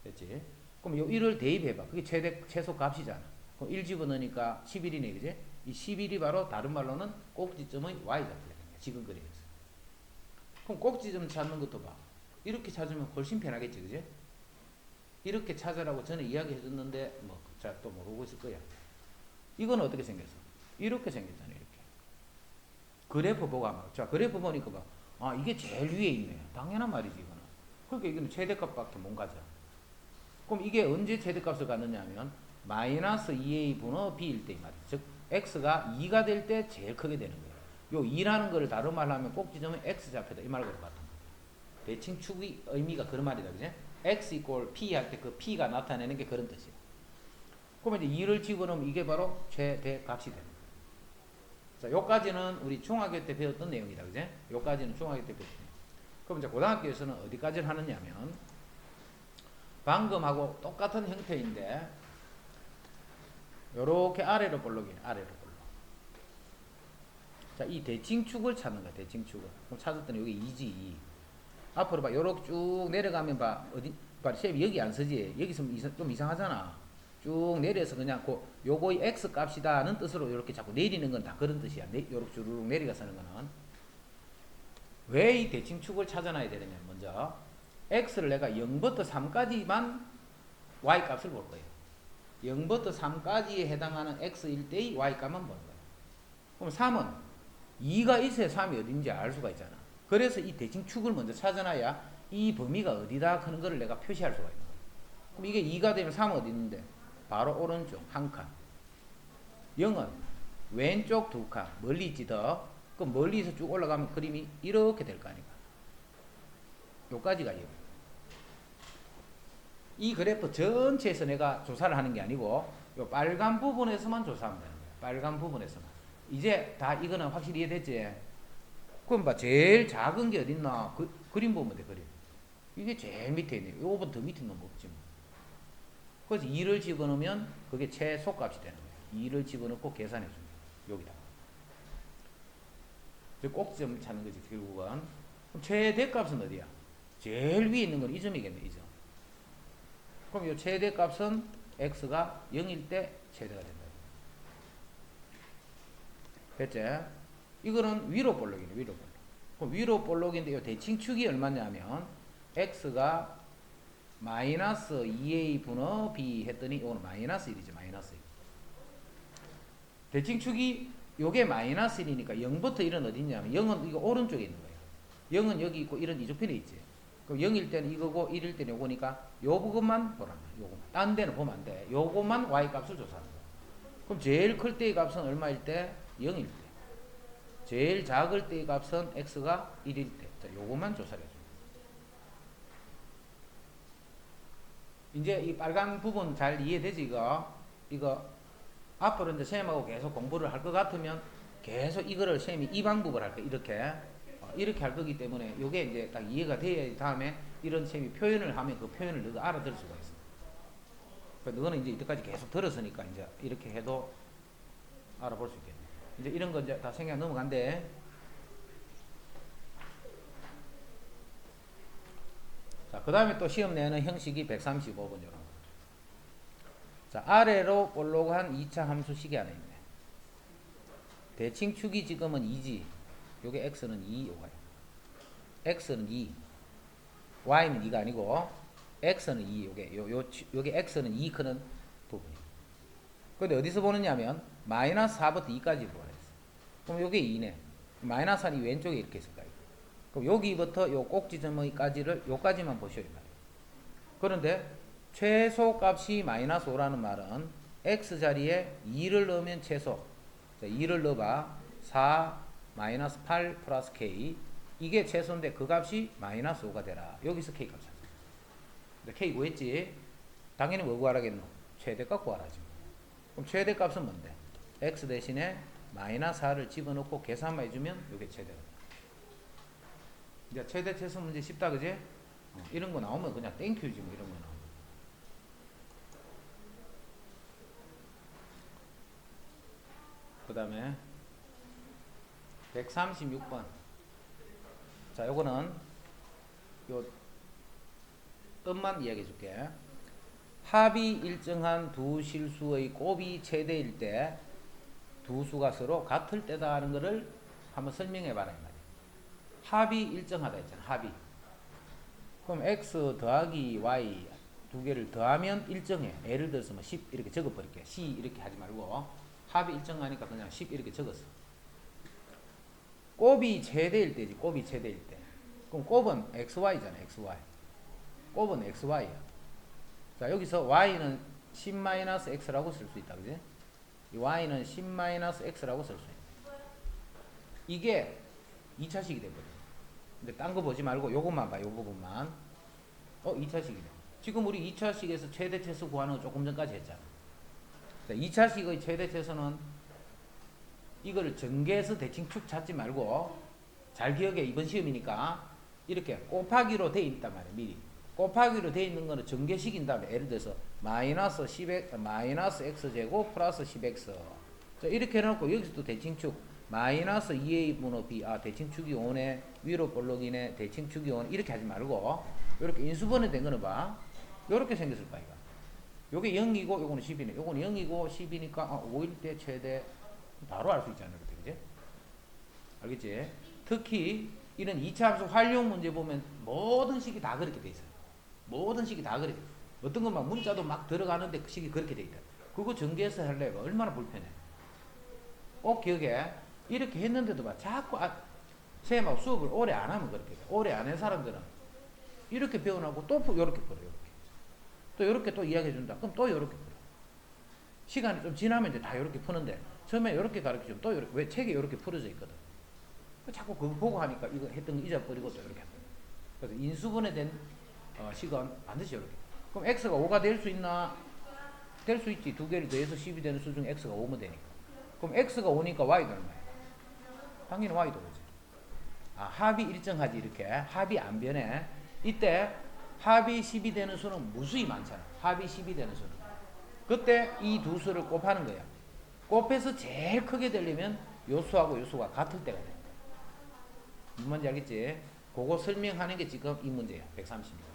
됐지? 그럼 요 1을 대입해봐. 그게 최소 값이잖아. 그럼 1 집어넣으니까 11이네, 그지? 이 11이 바로 다른 말로는 꼭지점의 y좌표가 되는 거야. 지금 그림에서. 그럼 꼭지점 찾는 것도 봐. 이렇게 찾으면 훨씬 편하겠지, 그지? 이렇게 찾으라고 전에 이야기해 줬는데, 뭐, 자, 또 모르고 있을 거야. 이건 어떻게 생겼어? 이렇게 생겼잖아, 이렇게. 그래프 보고 한번. 자, 그래프 보니까 봐. 아, 이게 제일 위에 있네. 당연한 말이지, 이거는. 그러니까 이거는 최대값밖에 못 가져. 그럼 이게 언제 최대값을 갖느냐 하면, 마이너스 2a 분의 b일 때 이 말이야. 즉, x가 2가 될 때 제일 크게 되는 거예요. 요 2라는 거를 다른 말로 하면 꼭지점은 x좌표다. 이 말과 똑같은 거야. 대칭축의 의미가 그런 말이다, 그지? x equal p 할 때 그 p가 나타내는 게 그런 뜻이야. 그러면 이제 2를 집어넣으면 이게 바로 최대값이 되는 거야. 자, 요까지는 우리 중학교 때 배웠던 내용이다, 그지? 요까지는 중학교 때 배웠던 내용. 그럼 이제 고등학교에서는 어디까지를 하느냐면, 방금하고 똑같은 형태인데, 요렇게 아래로 볼록이네, 아래로 볼록. 자, 이 대칭축을 찾는 거야, 대칭축을. 그럼 찾았더니 여기 2지, 2. 앞으로 봐, 요렇게 쭉 내려가면 봐, 어디, 봐, 쌤이 여기 안 서지? 여기 있으면 좀 이상하잖아. 쭉 내려서 그냥 요거의 x 값이다는 뜻으로 이렇게 자꾸 내리는 건 다 그런 뜻이야. 요렇게 주르륵 내려가서는 거는. 왜 이 대칭축을 찾아놔야 되느냐, 먼저. x를 내가 0부터 3까지만 y 값을 볼 거예요. 0부터 3까지에 해당하는 x일 때의 y 값만 보는 거예요. 그럼 3은 2가 있어야 3이 어딘지 알 수가 있잖아. 그래서 이 대칭축을 먼저 찾아놔야 이 범위가 어디다 하는 거를 내가 표시할 수가 있는 거예요. 그럼 이게 2가 되면 3은 어디 있는데? 바로 오른쪽 한 칸. 0은 왼쪽 두 칸. 멀리 있지 더. 그럼 멀리서 쭉 올라가면 그림이 이렇게 될 거 아닙니까? 요까지가 0. 이 그래프 전체에서 내가 조사를 하는 게 아니고 요 빨간 부분에서만 조사하면 되는 거야. 빨간 부분에서만. 이제 다 이거는 확실히 이해됐지? 그럼 봐, 제일 작은 게 어딨나? 그림 보면 돼, 그림. 이게 제일 밑에 있네. 요거보다 더 밑에 놈 없지 뭐. 그래서 2를 집어넣으면 그게 최소값이 되는 거예요. 2를 집어넣고 계산해 줍니다. 여기다. 꼭지점 찾는 거지, 결국은. 그럼 최대값은 어디야? 제일 위에 있는 건 이 점이겠네, 이 점. 그럼 이 최대값은 x가 0일 때 최대가 된다. 됐지? 이거는 위로 볼록이네, 위로 볼록. 그럼 위로 볼록인데 이 대칭축이 얼마냐면 x가 마이너스 2a 분의 b 했더니 이거는 마이너스 1이죠, 마이너스 1. 대칭축이 요게 마이너스 1이니까 0부터 1은 어디 있냐면 0은 이거 오른쪽에 있는 거예요. 0은 여기 있고 1은 이쪽편에 있지. 그럼 0일 때는 이거고 1일 때는 요거니까 요 부분만 보란 말이야. 요거만. 딴 데는 보면 안 돼. 요거만 y 값을 조사하는 거야. 그럼 제일 클 때의 값은 얼마일 때? 0일 때. 제일 작을 때의 값은 x가 1일 때. 자, 요거만 조사를 해줘. 이제 이 빨간 부분 잘 이해되지, 이거 앞으로 이제 쌤하고 계속 공부를 할 것 같으면 계속 이거를 쌤이 이 방법을 할 거야. 이렇게 할 거기 때문에 이게 이제 딱 이해가 돼야 다음에 이런 쌤이 표현을 하면 그 표현을 너가 알아들을 수가 있어. 그러니까 너는 이제 이때까지 계속 들었으니까 이제 이렇게 해도 알아볼 수 있겠네. 이제 이런 거 이제 다 생각 넘어간대. 자, 그 다음에 또 시험 내는 형식이 135번 이런 거. 자, 아래로 볼록한 2차 함수식이 하나 있네. 대칭축이 지금은 2지. 요게 x는 2, 요거야. x는 2. y는 2가 아니고 x는 2. 요게 x는 2 크는 부분이. 근데 어디서 보느냐면 마이너스 4부터 2까지 보냈어. 그럼 요게 2네. 마이너스 1이 왼쪽에 이렇게 있을 거야. 그럼 여기부터 요 꼭지점까지를 요까지만 보셔야 말이에요. 그런데 최소값이 마이너스 5라는 말은 x 자리에 2를 넣으면 최소. 자, 2를 넣어봐. 4 마이너스 8 플러스 k. 이게 최소인데 그 값이 마이너스 5가 되라. 여기서 k 값 찾아. k 구했지? 당연히 뭐 구하라겠노? 최대값 구하라 지금. 그럼 최대값은 뭔데? x 대신에 마이너스 4를 집어넣고 계산만 해주면 이게 최대값. 이제 최대 최소 문제 쉽다 그지? 이런 거 나오면 그냥 땡큐지 뭐 이런 거 나오면. 그 다음에 136번. 자, 요거는 요 뜻만 이야기해 줄게. 합이 일정한 두 실수의 곱이 최대일 때 두 수가 서로 같을 때다 하는 거를 한번 설명해 봐라 이 말이야. 합이 일정하다 했잖아. 합이. 그럼 x 더하기 y 두 개를 더하면 일정해. 예를 들어서 뭐 10 이렇게 적어 버릴게. c 이렇게 하지 말고 합이 일정하니까 그냥 10 이렇게 적었어. 곱이 최대일 때지. 곱이 최대일 때. 그럼 곱은 xy잖아. xy. 곱은 xy야. 자, 여기서 y는 10-x라고 쓸 수 있다. 그지? 이 y는 10-x라고 쓸 수 있다. 이게 2차식이 돼버려. 근데 딴 거 보지 말고 요것만 봐. 요 부분만. 2차식이네. 지금 우리 2차식에서 최대 최소 구하는 거 조금 전까지 했잖아. 자, 2차식의 최대 최소는 이거를 전개해서 대칭 축 찾지 말고 잘 기억해. 이번 시험이니까 이렇게 곱하기로 돼 있단 말이야. 미리. 곱하기로 돼 있는 거는 전개식인 다음에 예를 들어서 마이너스 x제곱 플러스 10x. 자, 이렇게 해놓고 여기서도 대칭축 마이너스 2a 분의 b. 대칭축이 오네. 위로 볼록이네. 대칭축이 오네. 이렇게 하지 말고 이렇게 인수분해 된 거는 봐. 요렇게 생겼을 거야. 이거. 요게 0이고 요거는 10이네. 요거는 0이고 10이니까 5일 때 최대 바로 알 수 있잖아요. 그지? 알겠지? 특히 이런 2차 함수 활용 문제 보면 모든 식이 다 그렇게 돼 있어요. 모든 식이 다 그렇게. 어떤 건 막 문자도 막 들어가는데 그 식이 그렇게 돼 있다. 그거 전개해서 하려면 얼마나 불편해. 꼭 기억해. 이렇게 했는데도 막 자꾸 쌤하고 수업을 오래 안 하면 그렇게 돼. 오래 안 한 사람들은 이렇게 배워나고 또 이렇게 풀어. 이렇게. 또 이렇게 또 이야기해 준다. 그럼 또 이렇게 풀어. 시간이 좀 지나면 이제 다 이렇게 푸는데 처음에 이렇게 가르쳐주면 또 이렇게, 왜 책에 이렇게 풀어져 있거든. 자꾸 그거 보고 하니까 이거 했던 거 잊어버리고 또 이렇게. 그래서 인수분해 된 식은 반드시 이렇게. 그럼 x가 5가 될 수 있나? 될 수 있지. 두 개를 더해서 10이 되는 수 중 x가 5면 되니까. 그럼 x가 5니까 y도 얼마야? 당연히 y도 5지. 합이 일정하지. 이렇게 합이 안 변해. 이때 합이 10이 되는 수는 무수히 많잖아. 합이 10이 되는 수는. 그때 이 두 수를 곱하는 거야. 곱해서 제일 크게 되려면 요 수하고 요 수가 같을 때가 돼. 뭔지 알겠지? 그거 설명하는 게 지금 이 문제야. 130.